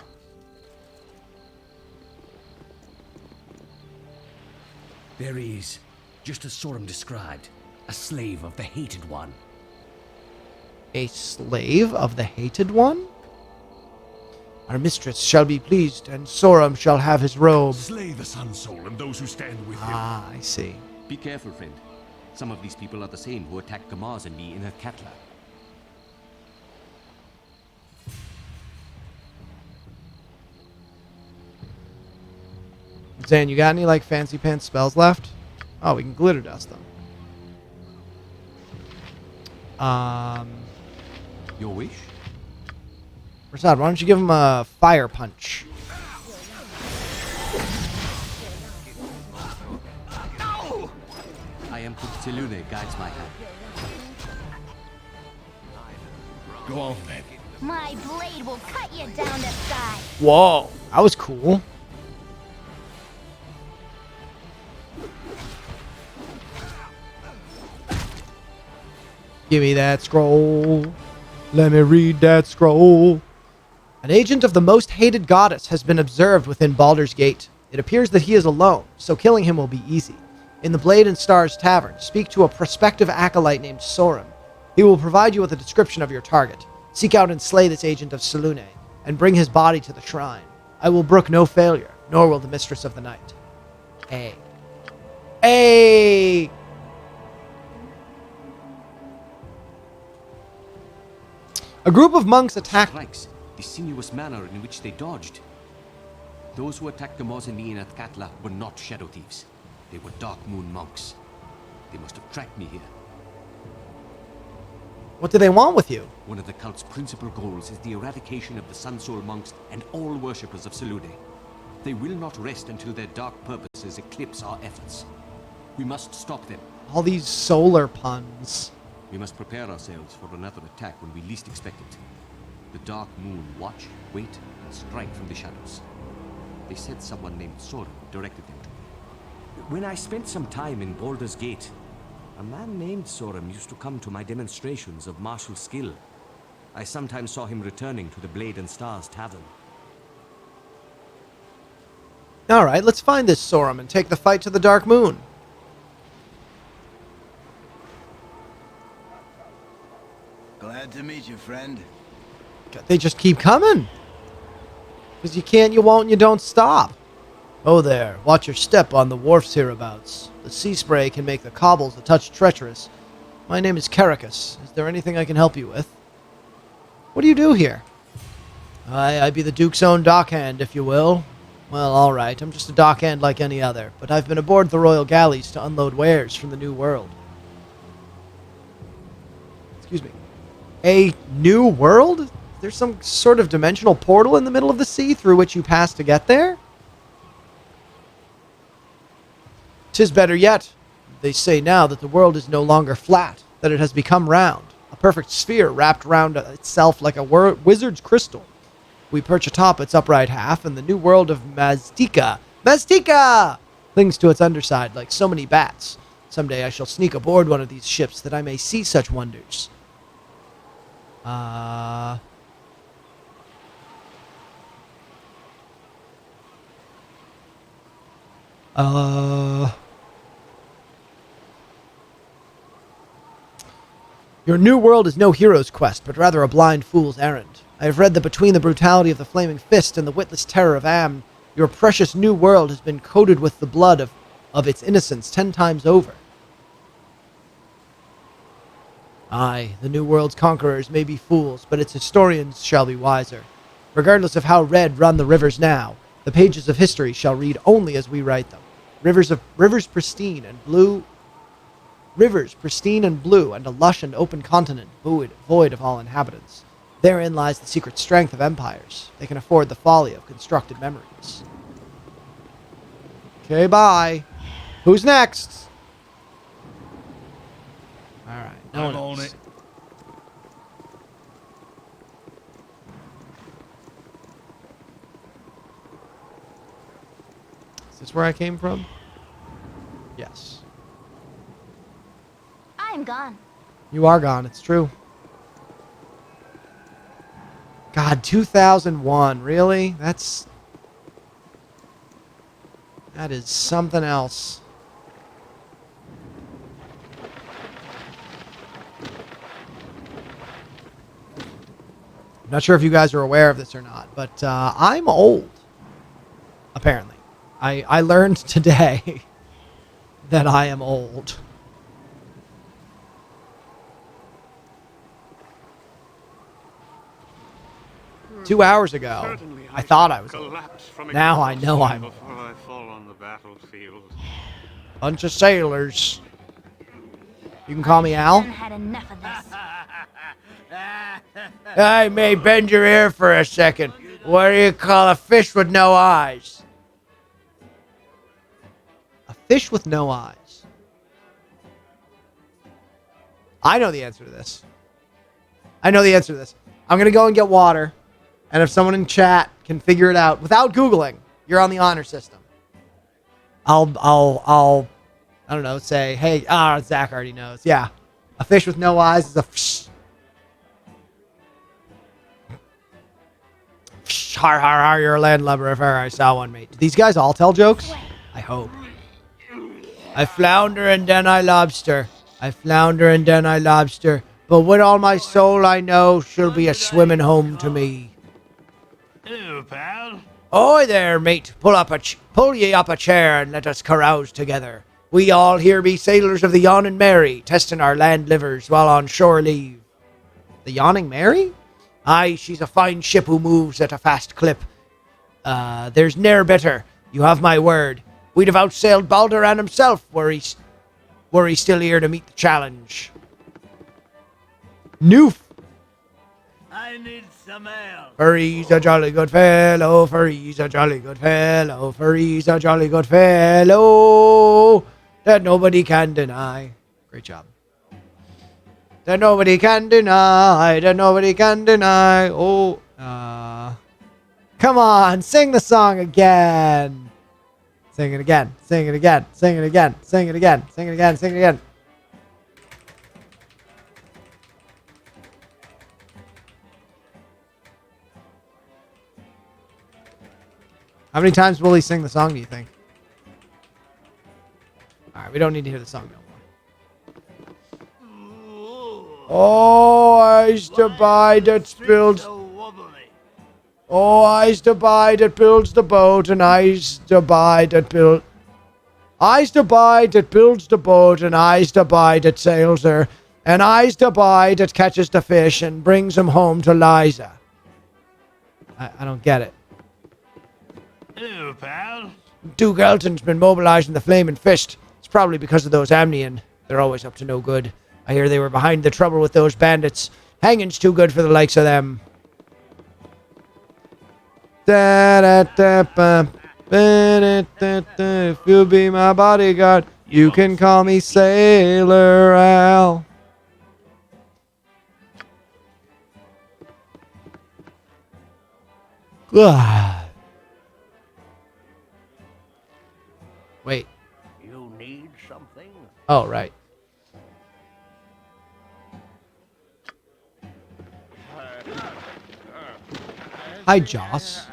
There he is, just as Sorum described, a slave of the Hated One. A slave of the Hated One? Our mistress shall be pleased, and Sorum shall have his robe. Slay the Sun Soul and those who stand with him. Ah, I see. Be careful, friend. Some of these people are the same who attacked Gamaz and me in Katla. Zan, you got any, like, fancy pants spells left? Oh, we can glitter dust them. Your wish? Prasad, why don't you give him a fire punch? I am Selune guides my hand. Go on, then. My blade will cut you down to size. Whoa, that was cool. Give me that scroll. Let me read that scroll. An agent of the most hated goddess has been observed within Baldur's Gate. It appears that he is alone, so killing him will be easy. In the Blade and Stars Tavern, speak to a prospective acolyte named Sorum. He will provide you with a description of your target. Seek out and slay this agent of Selune, and bring his body to the shrine. I will brook no failure, nor will the Mistress of the Night. Hey. Hey! A group of monks attacked... Strikes, the sinuous manner in which they dodged. Those who attacked Gamaz and me in Katla were not Shadow Thieves. They were Dark Moon monks. They must have tracked me here. What do they want with you? One of the cult's principal goals is the eradication of the Sun Soul monks and all worshippers of Selune. They will not rest until their dark purposes eclipse our efforts. We must stop them. All these solar puns. We must prepare ourselves for another attack when we least expect it. The Dark Moon watch, wait, and strike from the shadows. They said someone named Sorum directed them to me. When I spent some time in Baldur's Gate, a man named Sorum used to come to my demonstrations of martial skill. I sometimes saw him returning to the Blade and Stars Tavern. Alright, let's find this Sorum and take the fight to the Dark Moon. Glad to meet you, friend. They just keep coming. Because you can't, you won't, and you don't stop. Oh there, watch your step on the wharfs hereabouts. The sea spray can make the cobbles a touch treacherous. My name is Caracus. Is there anything I can help you with? What do you do here? I be the Duke's own dockhand, if you will. Well, alright, I'm just a dockhand like any other, but I've been aboard the royal galleys to unload wares from the New World. Excuse me. A new world? There's some sort of dimensional portal in the middle of the sea through which you pass to get there? 'Tis better yet. They say now that the world is no longer flat, that it has become round, a perfect sphere wrapped round itself like a wizard's crystal. We perch atop its upright half, and the new world of Maztika clings to its underside like so many bats. Someday I shall sneak aboard one of these ships that I may see such wonders. Your new world is no hero's quest, but rather a blind fool's errand. I have read that between the brutality of the Flaming Fist and the witless terror of Am, your precious new world has been coated with the blood of its innocents 10 times over. Aye, the New World's conquerors may be fools, but its historians shall be wiser. Regardless of how red run the rivers now, the pages of history shall read only as we write them. Rivers pristine and blue, and a lush and open continent void of all inhabitants. Therein lies the secret strength of empires. They can afford the folly of constructed memories. Okay, bye. Who's next? All right, no one else. on it. Is this where I came from? Yes. I'm gone. You are gone, it's true. God, 2001, really? That is something else. I'm not sure if you guys are aware of this or not, but I'm old, apparently. I learned today that I am old. Two hours ago, I thought I was old. Now I know I'm old. Before I fall on the battlefield. Bunch of sailors. You can call me Al. Had enough of this. I may bend your ear for a second. What do you call a fish with no eyes? A fish with no eyes. I know the answer to this. I'm going to go and get water. And if someone in chat can figure it out without Googling, you're on the honor system. I don't know, say, hey, Zach already knows. Yeah. A fish with no eyes is a fish. Har, har, har, you're a landlubber if ever I saw one, mate. Do these guys all tell jokes? I hope. I flounder and then I lobster. I flounder and then I lobster. But with all my soul I know she'll be a swimming home to me. Hello, pal. Oi there, mate. Pull ye up a chair and let us carouse together. We all here be sailors of the Yawning Mary, testing our land livers while on shore leave. The Yawning Mary? Aye, she's a fine ship who moves at a fast clip. There's ne'er better. You have my word. We'd have outsailed Baldur and himself were he still here to meet the challenge. Noof. I need some ale. For he's a jolly good fellow, for he's a jolly good fellow, for he's a jolly good fellow, that nobody can deny. Great job. That nobody can deny, that nobody can deny. Oh, come on, sing the song again. Sing it again, sing it again, sing it again, sing it again, sing it again, sing it again. How many times will he sing the song, do you think? Alright, we don't need to hear the song no more. Oh, I's the boy that builds. Oh, I's the boy that builds the boat, and I's the boy that builds. I's the boy that builds the boat, and I's the boy that sails her, and I's the boy that catches the fish and brings them home to Liza. I don't get it. Hello, pal. Duke Elton's been mobilizing the Flaming Fist. It's probably because of those Amnian. They're always up to no good. I hear they were behind the trouble with those bandits. Hanging's too good for the likes of them. If you'll be my bodyguard, you can call me Sailor Al. Wait. You need something? Oh, right. Hi, Joss.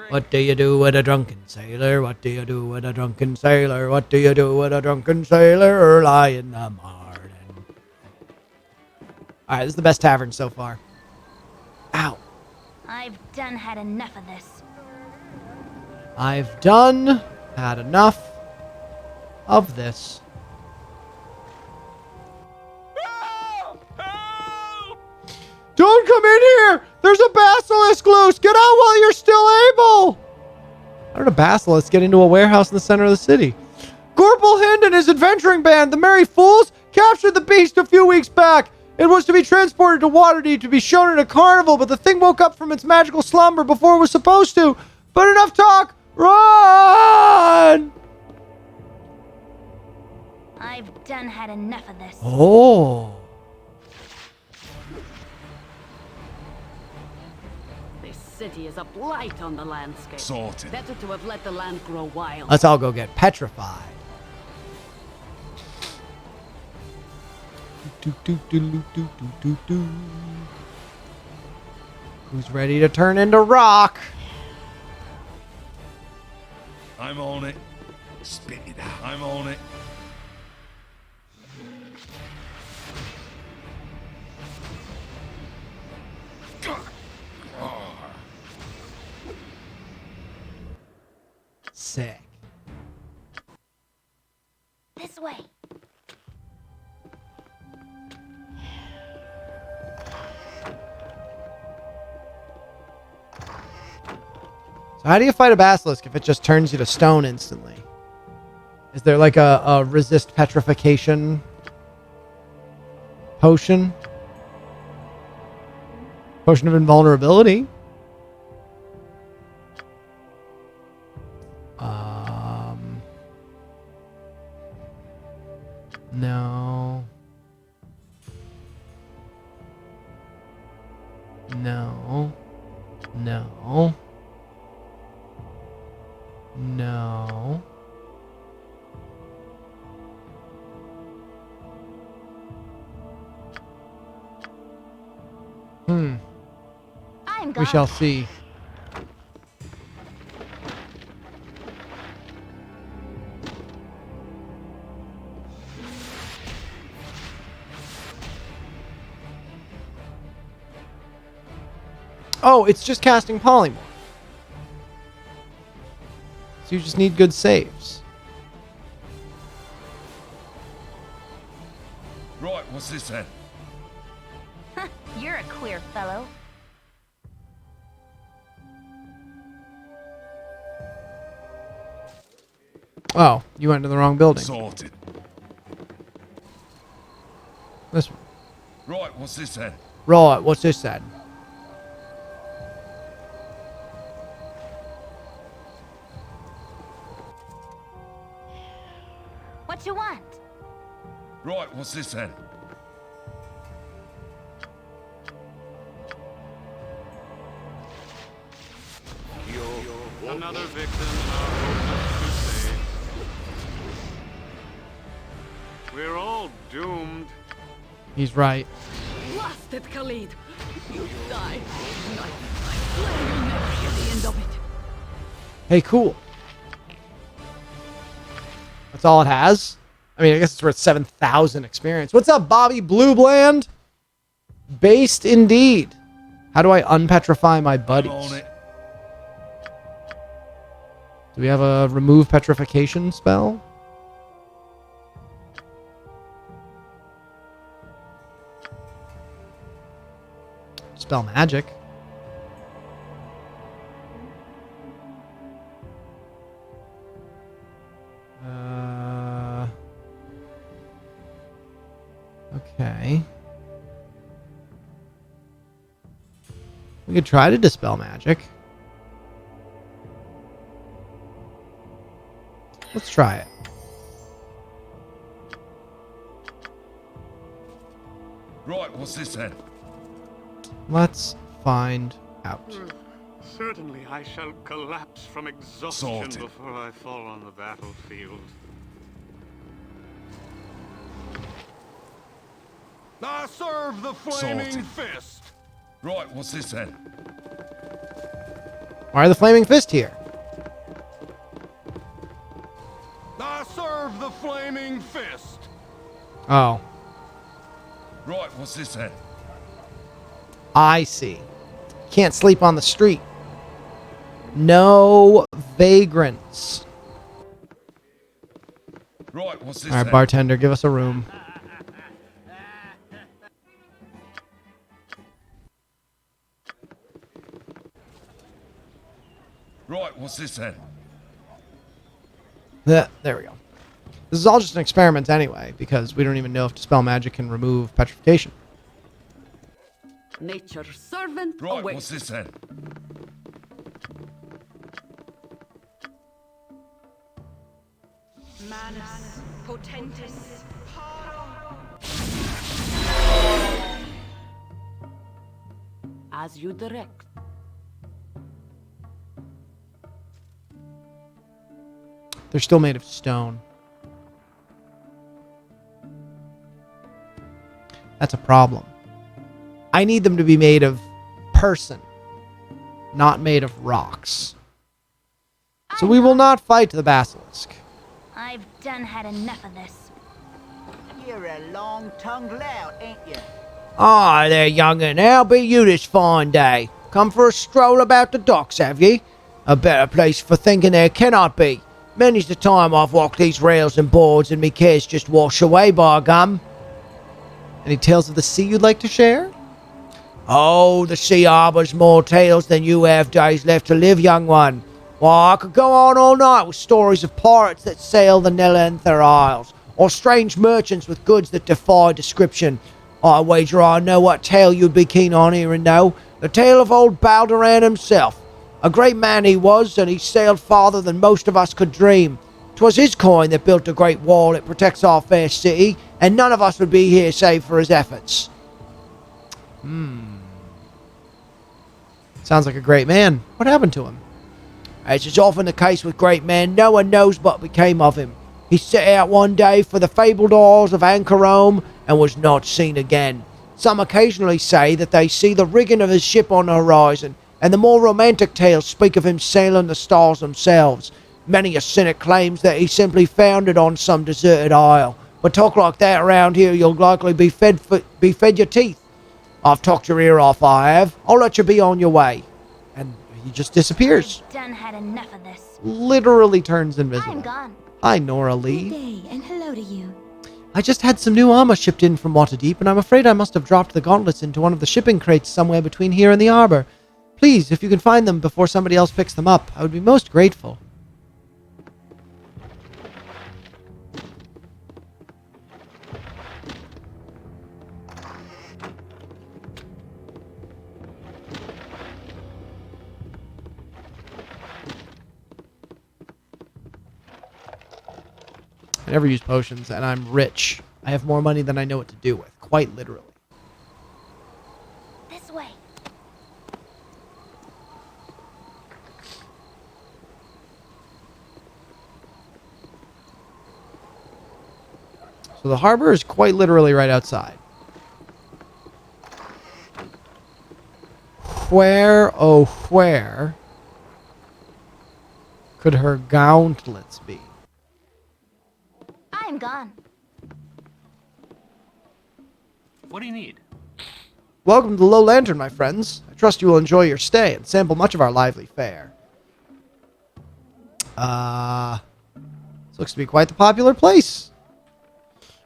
What do you do with a drunken sailor? What do you do with a drunken sailor? What do you do with a drunken sailor early in the morning? Alright, this is the best tavern so far. Ow. I've done had enough of this. I've done had enough of this. Don't come in here! There's a basilisk loose! Get out while you're still able! How did a basilisk get into a warehouse in the center of the city? Corporal Hind and his adventuring band, the Merry Fools, captured the beast a few weeks back. It was to be transported to Waterdeep to be shown in a carnival, but the thing woke up from its magical slumber before it was supposed to. But enough talk! Run! I've done had enough of this. Oh. This city is a blight on the landscape. Sorted. Better to have let the land grow wild. Let's all go get petrified. Who's ready to turn into rock? I'm on it. Spit it out. I'm on it. Sick. This way. So how do you fight a basilisk if it just turns you to stone instantly? Is there like a resist petrification potion? Potion of invulnerability? No. No. No. No. I'm gone. We shall see. Oh, it's just casting polymorph. So you just need good saves. Right, what's this then? You're a queer fellow. Oh, you went to the wrong building. Sorted. This one. Right, what's this then? Right, what's this then? What you want? Right, what's this then? Another victim in our hopeless crusade. We're all doomed. He's right. Blasted Khalid! You die. I swear you'll never hear the end of it. Hey, cool. That's all it has? I mean, I guess it's worth 7,000 experience. What's up, Bobby Blue Bland? Based indeed. How do I unpetrify my buddies? Do we have a remove petrification spell? Spell magic. Okay. We could try to dispel magic. Let's try it. Right, what's this then? Let's find out. Certainly I shall collapse from exhaustion Sorted. before I fall on the battlefield. I serve the flaming Sorted. fist. Right, what's this then? Why are the flaming fist here? I serve the flaming fist. Oh, Right, what's this then? I see. Can't sleep on the street. No vagrants. Right, what's this All right, then? bartender, give us a room. Right, what's this then? There we go. This is all just an experiment anyway, because we don't even know if Dispel Magic can remove petrification. Nature's servant Right, awaits. what's this then? Manus potentis. As you direct. They're still made of stone. That's a problem. I need them to be made of person, not made of rocks. So we will not fight the basilisk. I've done had enough of this. You're a long-tongued lout, ain't you? Ah, there, young'un. How be you this fine day? Come for a stroll about the docks, have ye? A better place for thinking there cannot be. Many's the time I've walked these rails and boards and me cares just wash away, by gum. Any tales of the sea you'd like to share? Oh, the sea harbours more tales than you have days left to live, young one. Why, I could go on all night with stories of pirates that sail the Nelanther Isles, or strange merchants with goods that defy description. I wager I know what tale you'd be keen on hearing, though. The tale of old Baldur himself. A great man he was, and he sailed farther than most of us could dream. 'Twas his coin that built the great wall that protects our fair city, and none of us would be here save for his efforts. Sounds like a great man. What happened to him? As is often the case with great men, no one knows what became of him. He set out one day for the fabled Isles of Anchorome and was not seen again. Some occasionally say that they see the rigging of his ship on the horizon, and the more romantic tales speak of him sailing the stars themselves. Many a cynic claims that he simply foundered on some deserted isle. But talk like that around here, you'll likely be fed your teeth. I've talked your ear off, I have. I'll let you be on your way. And he just disappears. I've done had enough of this. Literally turns invisible. I'm gone. Hi, Nora Lee. Good day, and hello to you. I just had some new armor shipped in from Waterdeep, and I'm afraid I must have dropped the gauntlets into one of the shipping crates somewhere between here and the arbor. Please, if you can find them before somebody else picks them up, I would be most grateful. I never use potions, and I'm rich. I have more money than I know what to do with, quite literally. This way. So the harbor is quite literally right outside. Where, oh where, could her gauntlets be? I'm gone. What do you need? Welcome to the Low Lantern, my friends. I trust you will enjoy your stay and sample much of our lively fare. This looks to be quite the popular place.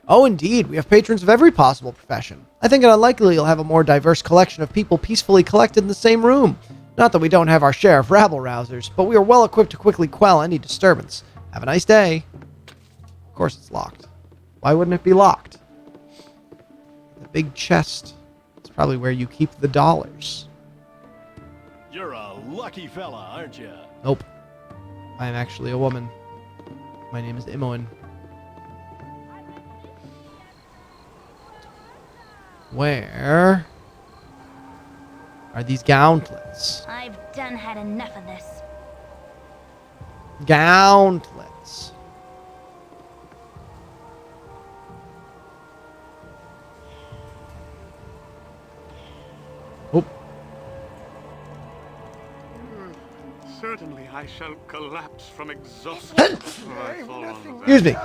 Oh, indeed. We have patrons of every possible profession. I think it unlikely you'll have a more diverse collection of people peacefully collected in the same room. Not that we don't have our share of rabble-rousers, but we are well equipped to quickly quell any disturbance. Have a nice day. Of course it's locked. Why wouldn't it be locked? The big chest. It's probably where you keep the dollars. You're a lucky fella, aren't you? Nope. I am actually a woman. My name is Imoen. Where are these gauntlets? I've done had enough of this. Gauntlets. Oh. Certainly I shall collapse from exhaustion. Excuse me.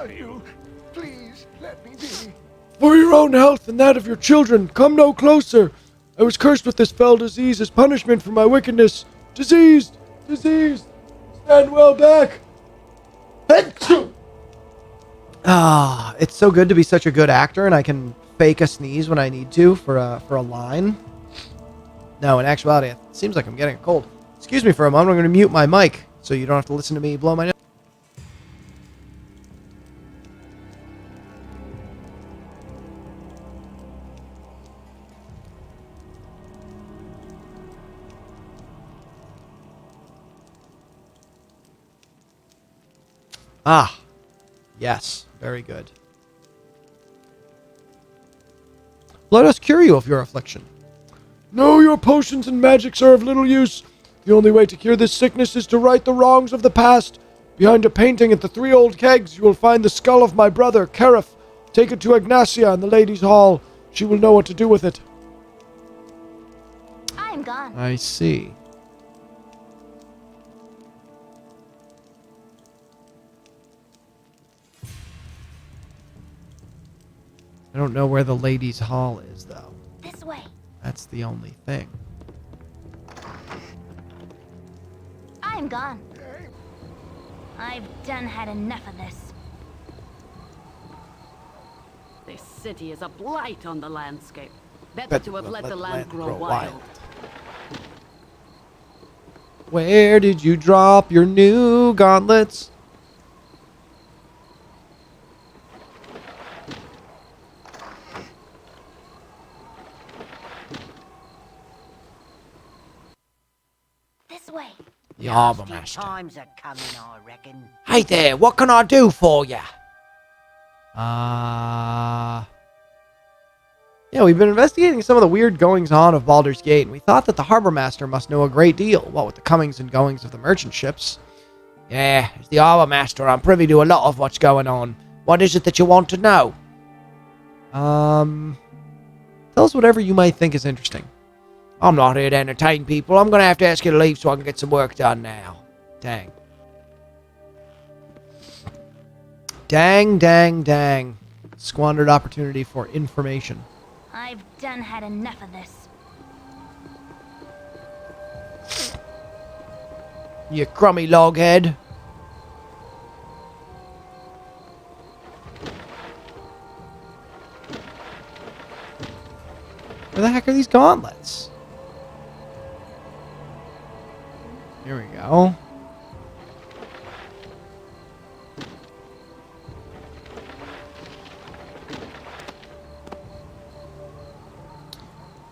Please, let me be. For your own health and that of your children, come no closer. I was cursed with this fell disease as punishment for my wickedness. Diseased! Diseased! Stand well back! Ah, it's so good to be such a good actor, and I can fake a sneeze when I need to for a line. No, in actuality, it seems like I'm getting a cold. Excuse me for a moment, I'm going to mute my mic. So you don't have to listen to me blow my nose. Ah, yes, very good. Let us cure you of your affliction. No, your potions and magics are of little use. The only way to cure this sickness is to right the wrongs of the past. Behind a painting at the 3 old kegs, you will find the skull of my brother, Karif. Take it to Ignacia in the ladies' hall. She will know what to do with it. I am gone. I see. I don't know where the ladies' hall is, though. This way. That's the only thing. I am gone. I've done had enough of this. This city is a blight on the landscape. Better to have let the land grow wild. Where did you drop your new gauntlets? This way. The Arbor Nasty Master. times are coming, I reckon. Hey there, what can I do for you? Yeah, we've been investigating some of the weird goings-on of Baldur's Gate, and we thought that the Harbor Master must know a great deal, what with the comings and goings of the merchant ships. Yeah, as the Harbor Master, I'm privy to a lot of what's going on. What is it that you want to know? Tell us whatever you might think is interesting. I'm not here to entertain people. I'm going to have to ask you to leave so I can get some work done now. Dang. Dang, dang, dang. Squandered opportunity for information. I've done had enough of this. You crummy loghead. Where the heck are these gauntlets? Here we go.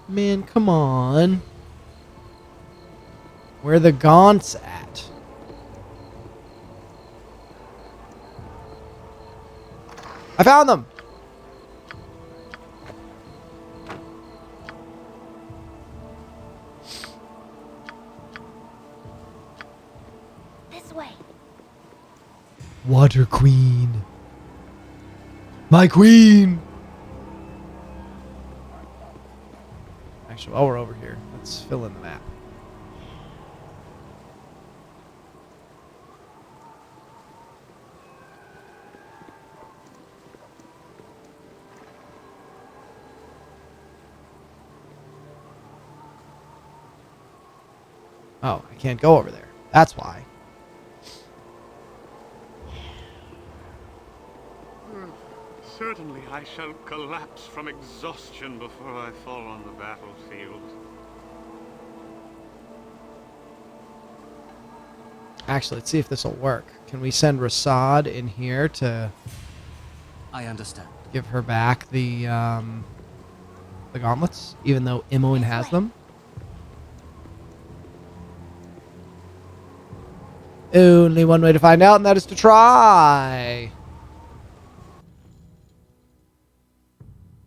Man, come on. Where are the gaunts at? I found them! This way. Water Queen. My queen! Actually, while we're over here, let's fill in the map. Oh, I can't go over there. That's why. Certainly I shall collapse from exhaustion before I fall on the battlefield. Actually, let's see if this will work. Can we send Rasad in here to... I understand. Give her back the gauntlets, even though Imoen has them? Only one way to find out, and that is to try.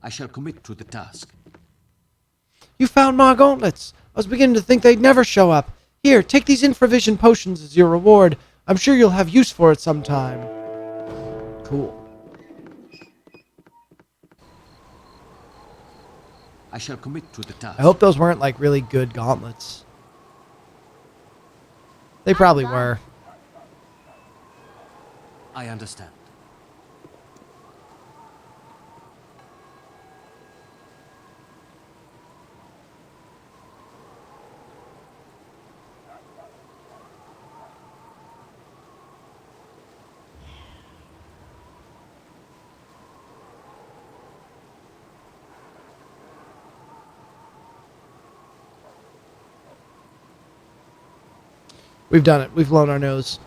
I shall commit to the task. You found my gauntlets. I was beginning to think they'd never show up. Here, take these infravision potions as your reward. I'm sure you'll have use for it sometime. Cool. I shall commit to the task. I hope those weren't like really good gauntlets. They probably were. I understand. We've done it. We've blown our nose.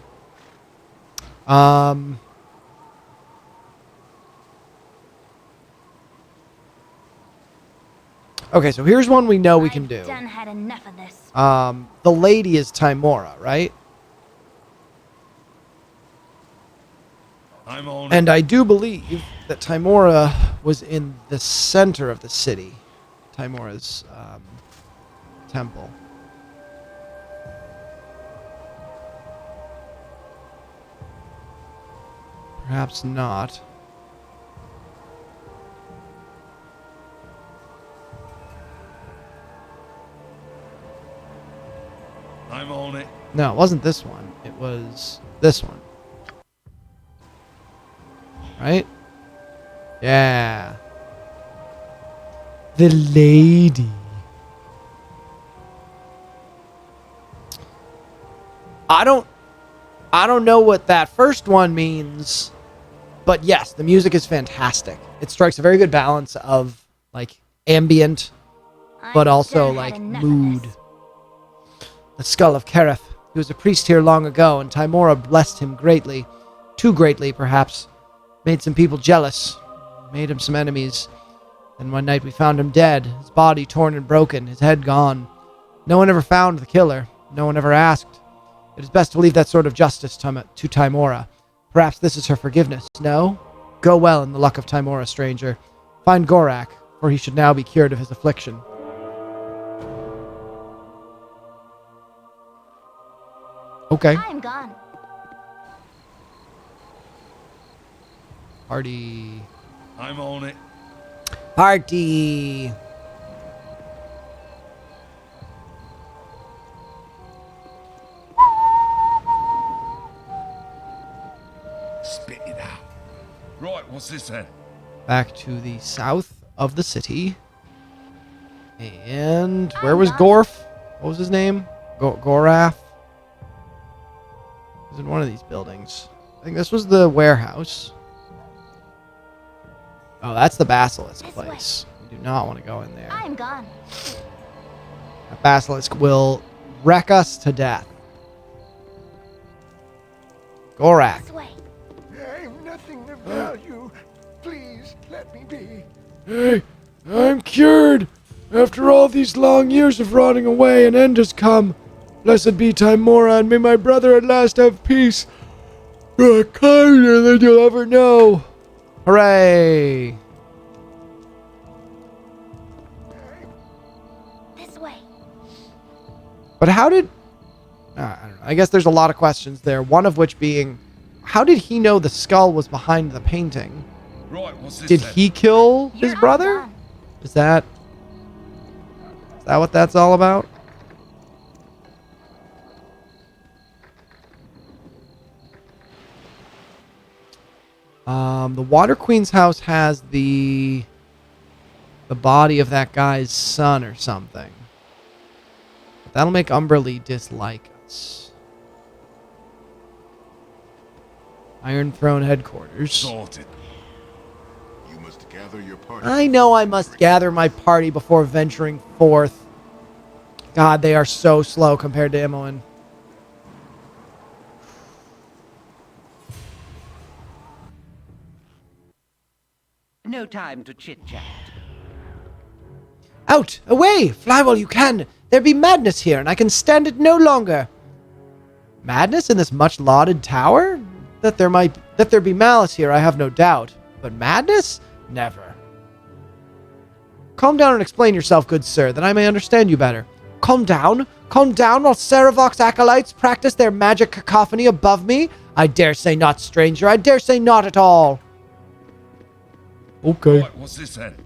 Okay, so here's one we know we can do. I've done had enough of this. The lady is Timora, right? I'm on And I do believe that Timora was in the center of the city. Timora's temple. Perhaps not. I'm on it. No, it wasn't this one. It was this one. Right? Yeah. The lady. I don't know what that first one means, but yes, the music is fantastic. It strikes a very good balance of like ambient, but also like mood. The skull of Kereth. He was a priest here long ago, and Timora blessed him greatly. Too greatly, perhaps. Made some people jealous. Made him some enemies. Then one night we found him dead, his body torn and broken, his head gone. No one ever found the killer. No one ever asked. It is best to leave that sort of justice to Timora. Perhaps this is her forgiveness, no? Go well in the luck of Timora, stranger. Find Gorak, for he should now be cured of his affliction. Okay. I'm gone. Party. I'm on it. Party. Spit it out. Right, what's this then? Back to the south of the city. And where was Gorf? What was his name? Goraf? He was in one of these buildings. I think this was the warehouse. Oh, that's the basilisk place. We do not want to go in there. I'm gone. That basilisk will wreck us to death. Gorak. I'm nothing of value. Please let me be. Hey, I'm cured. After all these long years of rotting away, an end has come. Blessed be Timora, and may my brother at last have peace. Kinder than you'll ever know. Hooray! This way. But how did... I don't know. I guess there's a lot of questions there. One of which being, how did he know the skull was behind the painting? Right, what's this Did then? he kill his brother? Is that what that's all about? The Water Queen's house has the body of that guy's son or something. That'll make Umberlee dislike us. Iron Throne headquarters. Sorted. You must gather your party. I know I must gather my party before venturing forth. God, they are so slow compared to Imoen. No time to chit-chat. Out! Away! Fly while you can! There be madness here, and I can stand it no longer! Madness in this much-lauded tower? That there be malice here, I have no doubt. But madness? Never. Calm down and explain yourself, good sir, that I may understand you better. Calm down? Calm down while Saravok's acolytes practice their magic cacophony above me? I dare say not, stranger. I dare say not at all. Okay. Right, what's this then?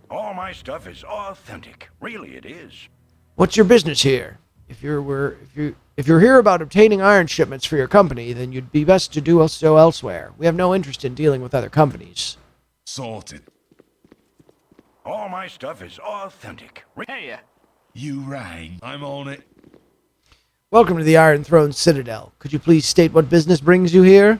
All my stuff is authentic. Really, it is. What's your business here? If you're here about obtaining iron shipments for your company, then you'd be best to do so elsewhere. We have no interest in dealing with other companies. Sorted. All my stuff is authentic. Hey, you rang. I'm on it. Welcome to the Iron Throne Citadel. Could you please state what business brings you here?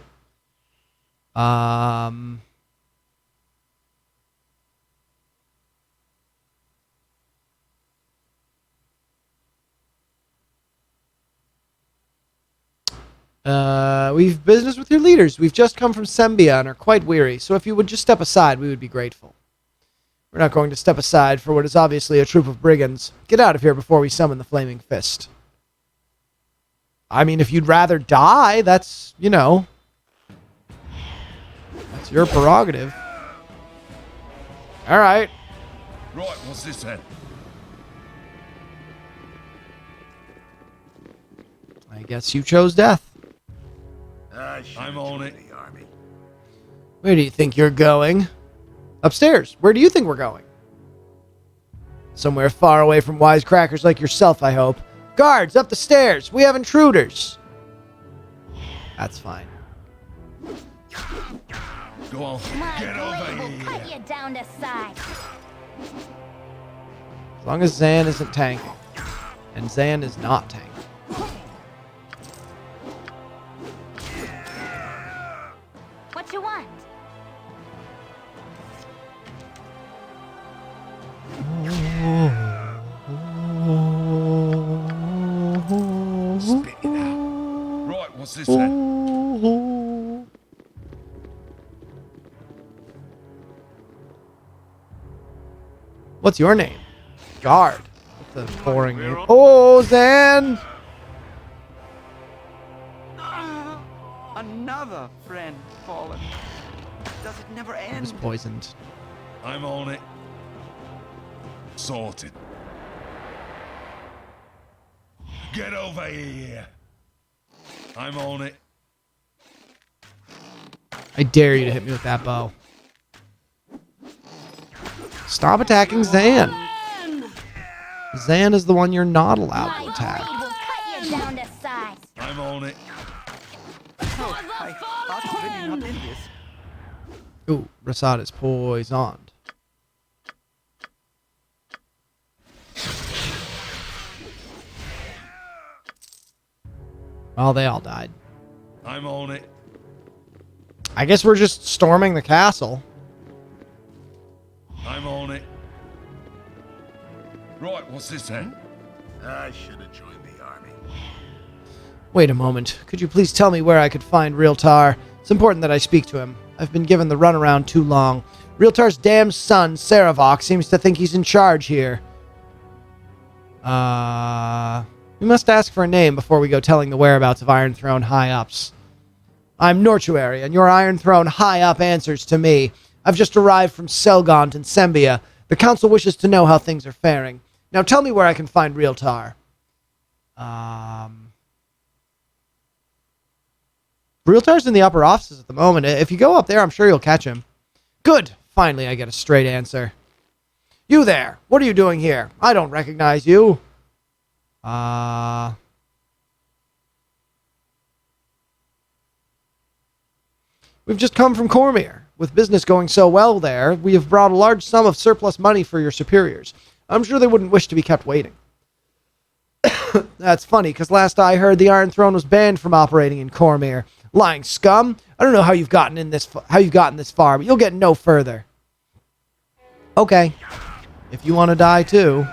We've business with your leaders. We've just come from Sembia and are quite weary, so if you would just step aside, we would be grateful. We're not going to step aside for what is obviously a troop of brigands. Get out of here before we summon the Flaming Fist. I mean, if you'd rather die, that's, you know, that's your prerogative. All right. Right, what's this then? I guess you chose death. I'm on it. Where do you think you're going? Upstairs. Where do you think we're going? Somewhere far away from wisecrackers like yourself, I hope. Guards, up the stairs. We have intruders. That's fine. Go on, get over will here. cut you down to size. As long as Zan isn't tanking. And Zan is not tanking. What you want? Spit it out. Right, what's this then? What's your name? Guard. What's the boring name? Oh, Zan! Another friend fallen. Does it never He end? was poisoned. I'm on it. Sorted. Get over here. I'm on it. I dare you to hit me with that bow. Stop attacking Zan. Zan is the one you're not allowed to attack. Will cut you down to size. I'm on it. Oh, I really not in this. Ooh, Rasad is poisoned. Well, they all died. I'm on it. I guess we're just storming the castle. I'm on it. Right, what's this then? I should have joined the army. Wait a moment. Could you please tell me where I could find Realtar? It's important that I speak to him. I've been given the runaround too long. Realtar's damn son, Saravok, seems to think he's in charge here. We must ask for a name before we go telling the whereabouts of Iron Throne high-ups. I'm Nortuary, and your Iron Throne high-up answers to me. I've just arrived from Selgant in Sembia. The council wishes to know how things are faring. Now tell me where I can find Realtar. Realtar's in the upper offices at the moment. If you go up there, I'm sure you'll catch him. Good. Finally, I get a straight answer. You there. What are you doing here? I don't recognize you. We've just come from Cormyr. With business going so well there, we have brought a large sum of surplus money for your superiors. I'm sure they wouldn't wish to be kept waiting. That's funny, because last I heard, the Iron Throne was banned from operating in Cormyr. Lying scum! I don't know how you've gotten this far, but you'll get no further. Okay. If you want to die too.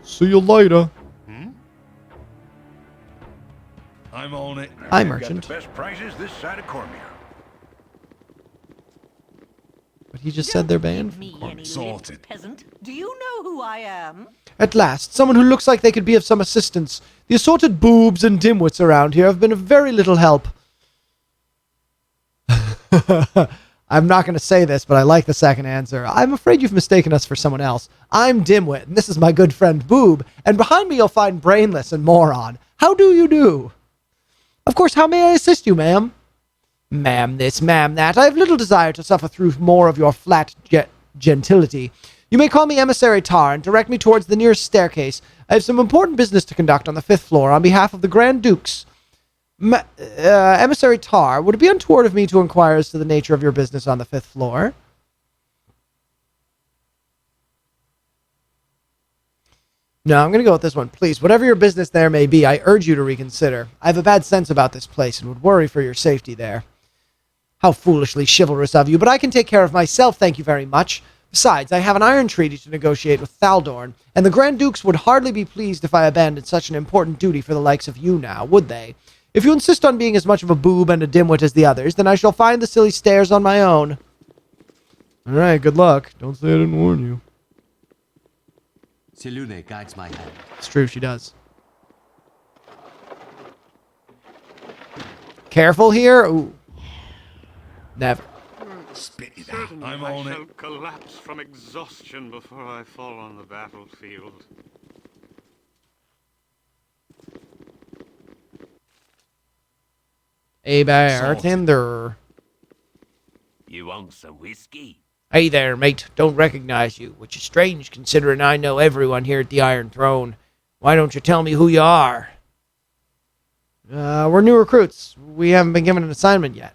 See you later. I'm on it. Hi, They've merchant. got the best prices this side of Cormyr. But he just said they're banned from Me, Cormyr. any Sorted. peasant. Do you know who I am? At last, someone who looks like they could be of some assistance. The assorted boobs and dimwits around here have been of very little help. I'm not going to say this, but I like the second answer. I'm afraid you've mistaken us for someone else. I'm Dimwit, and this is my good friend Boob, and behind me you'll find Brainless and Moron. How do you do? Of course, how may I assist you, ma'am? Ma'am this, ma'am that. I have little desire to suffer through more of your flat gentility. You may call me Emissary Tar and direct me towards the nearest staircase. I have some important business to conduct on the 5th floor on behalf of the Grand Dukes. Emissary Tar, would it be untoward of me to inquire as to the nature of your business on the 5th floor? No, I'm going to go with this one. Please, whatever your business there may be, I urge you to reconsider. I have a bad sense about this place and would worry for your safety there. How foolishly chivalrous of you, but I can take care of myself, thank you very much. Besides, I have an iron treaty to negotiate with Thaldorn, and the Grand Dukes would hardly be pleased if I abandoned such an important duty for the likes of you now, would they? If you insist on being as much of a boob and a dimwit as the others, then I shall find the silly stairs on my own. Alright, good luck. Don't say I didn't warn you. Selune guides my hand. It's true, she does. Careful here? Ooh. Never. Spit it out. Certainly I'm I on shall it. collapse from exhaustion before I fall on the battlefield. Hey, bartender. You want some whiskey? Hey there, mate. Don't recognize you, which is strange considering I know everyone here at the Iron Throne. Why don't you tell me who you are? We're new recruits. We haven't been given an assignment yet.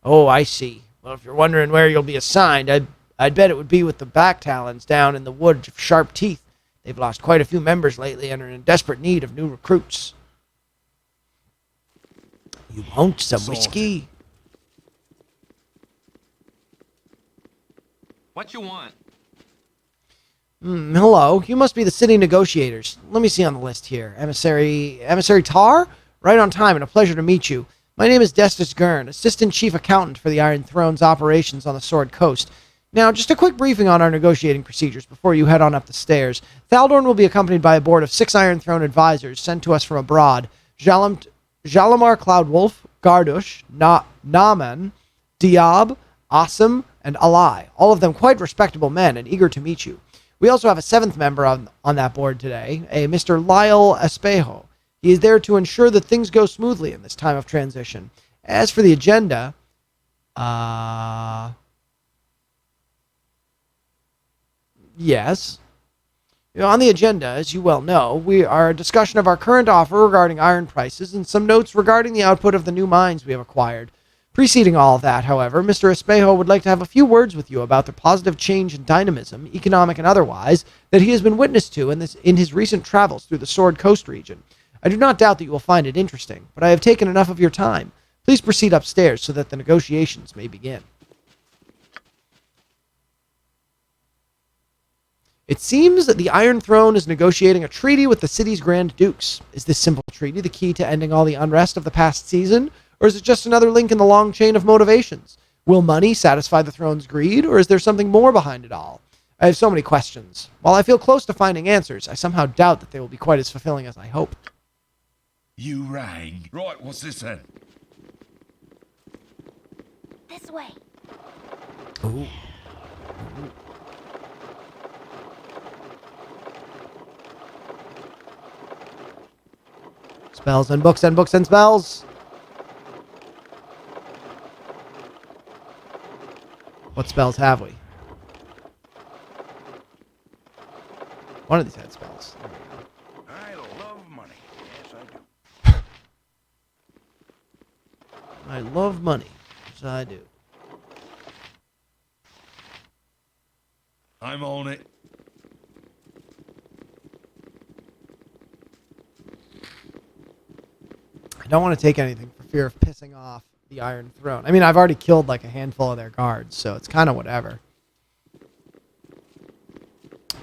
Oh, I see. Well, if you're wondering where you'll be assigned, I'd bet it would be with the Backtalons down in the Woods of Sharp Teeth. They've lost quite a few members lately and are in desperate need of new recruits. You want some whiskey? What you want? Hello. You must be the city negotiators. Let me see on the list here. Emissary Tar? Right on time, and a pleasure to meet you. My name is Destus Gurn, Assistant Chief Accountant for the Iron Throne's operations on the Sword Coast. Now, just a quick briefing on our negotiating procedures before you head on up the stairs. Thaldorn will be accompanied by a board of 6 Iron Throne advisors sent to us from abroad. Jalamar Cloudwolf, Gardush, Naaman, Diab, Asim, and Alai. All of them quite respectable men and eager to meet you. We also have a 7th member on that board today, a Mr. Lyle Espejo. He is there to ensure that things go smoothly in this time of transition. As for the agenda, yes. On the agenda, as you well know, we are a discussion of our current offer regarding iron prices and some notes regarding the output of the new mines we have acquired. Preceding all of that, however, Mr. Espejo would like to have a few words with you about the positive change and dynamism, economic and otherwise, that he has been witness to in his recent travels through the Sword Coast region. I do not doubt that you will find it interesting, but I have taken enough of your time. Please proceed upstairs so that the negotiations may begin. It seems that the Iron Throne is negotiating a treaty with the city's Grand Dukes. Is this simple treaty the key to ending all the unrest of the past season, or is it just another link in the long chain of motivations? Will money satisfy the throne's greed, or is there something more behind it all? I have so many questions. While I feel close to finding answers, I somehow doubt that they will be quite as fulfilling as I hope. You rang. Right, what's this then? This way. Ooh. Spells and books and books and spells. What spells have we? One of these had spells. I love money. Yes, I do. I love money. Yes, I do. I'm on it. I don't want to take anything for fear of pissing off the Iron Throne. I mean, I've already killed like a handful of their guards, so it's kind of whatever.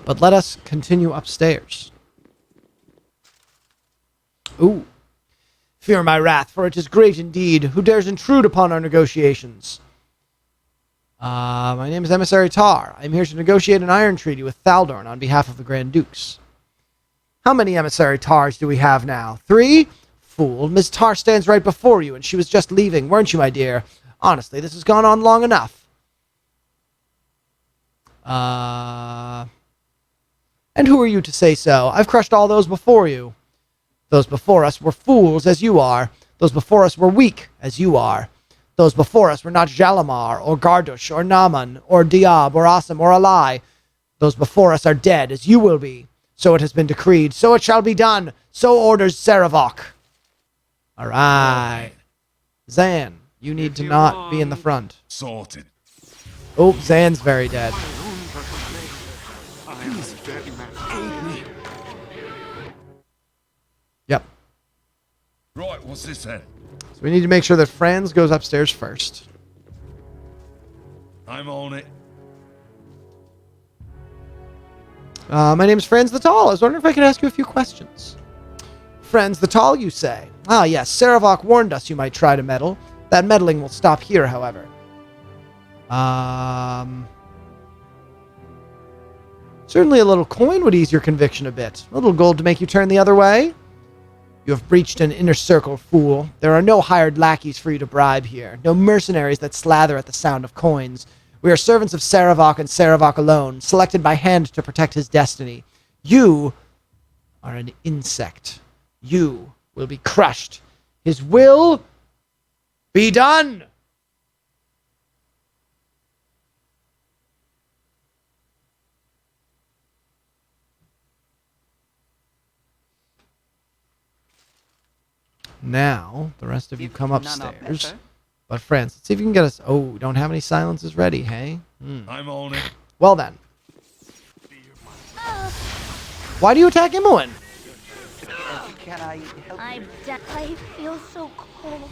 But let us continue upstairs. Ooh. Fear my wrath, for it is great indeed. Who dares intrude upon our negotiations? My name is Emissary Tar. I am here to negotiate an iron treaty with Thaldorn on behalf of the Grand Dukes. How many Emissary Tars do we have now? 3? Fool, Miss Tar stands right before you, and she was just leaving, weren't you, my dear? Honestly, this has gone on long enough. And who are you to say so? I've crushed all those before you. Those before us were fools, as you are. Those before us were weak, as you are. Those before us were not Jalamar, or Gardush, or Naaman, or Diab, or Asim, or Alai. Those before us are dead, as you will be. So it has been decreed. So it shall be done. So orders Sarevok. All right. Zan, you need to not be in the front. Sorted. Oh, Zan's very dead. Yep. Right, what's this then? So we need to make sure that Frans goes upstairs first. I'm on it. My name is Frans the Tall. I was wondering if I could ask you a few questions. Friends, the tall, you say? Ah, yes, Saravok warned us you might try to meddle. That meddling will stop here, however. Certainly a little coin would ease your conviction a bit. A little gold to make you turn the other way. You have breached an inner circle, fool. There are no hired lackeys for you to bribe here. No mercenaries that slather at the sound of coins. We are servants of Saravok and Saravok alone, selected by hand to protect his destiny. You are an insect. You will be crushed. His will be done. Now, the rest of you come upstairs. But friends, let's see if you can get us... Oh, we don't have any silences ready, hey? I'm on it. Well then. Why do you attack Imoen? I feel so cold.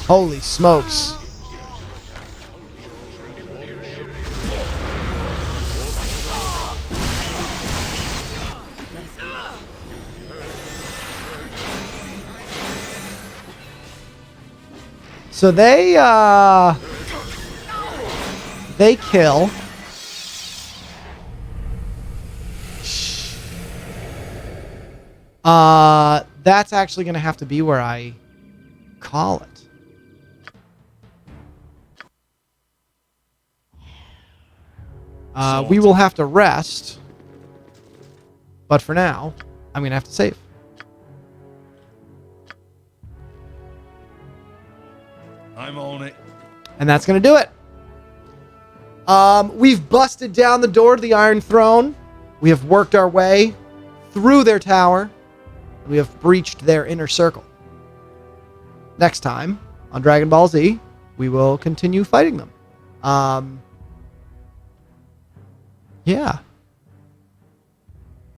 Holy smokes. So they kill. That's actually going to have to be where I call it. We will have to rest. But for now, I'm going to have to save. I'm on it. And that's going to do it. We've busted down the door to the Iron Throne. We have worked our way through their tower. We have breached their inner circle. Next time on Dragon Ball Z, we will continue fighting them. Yeah.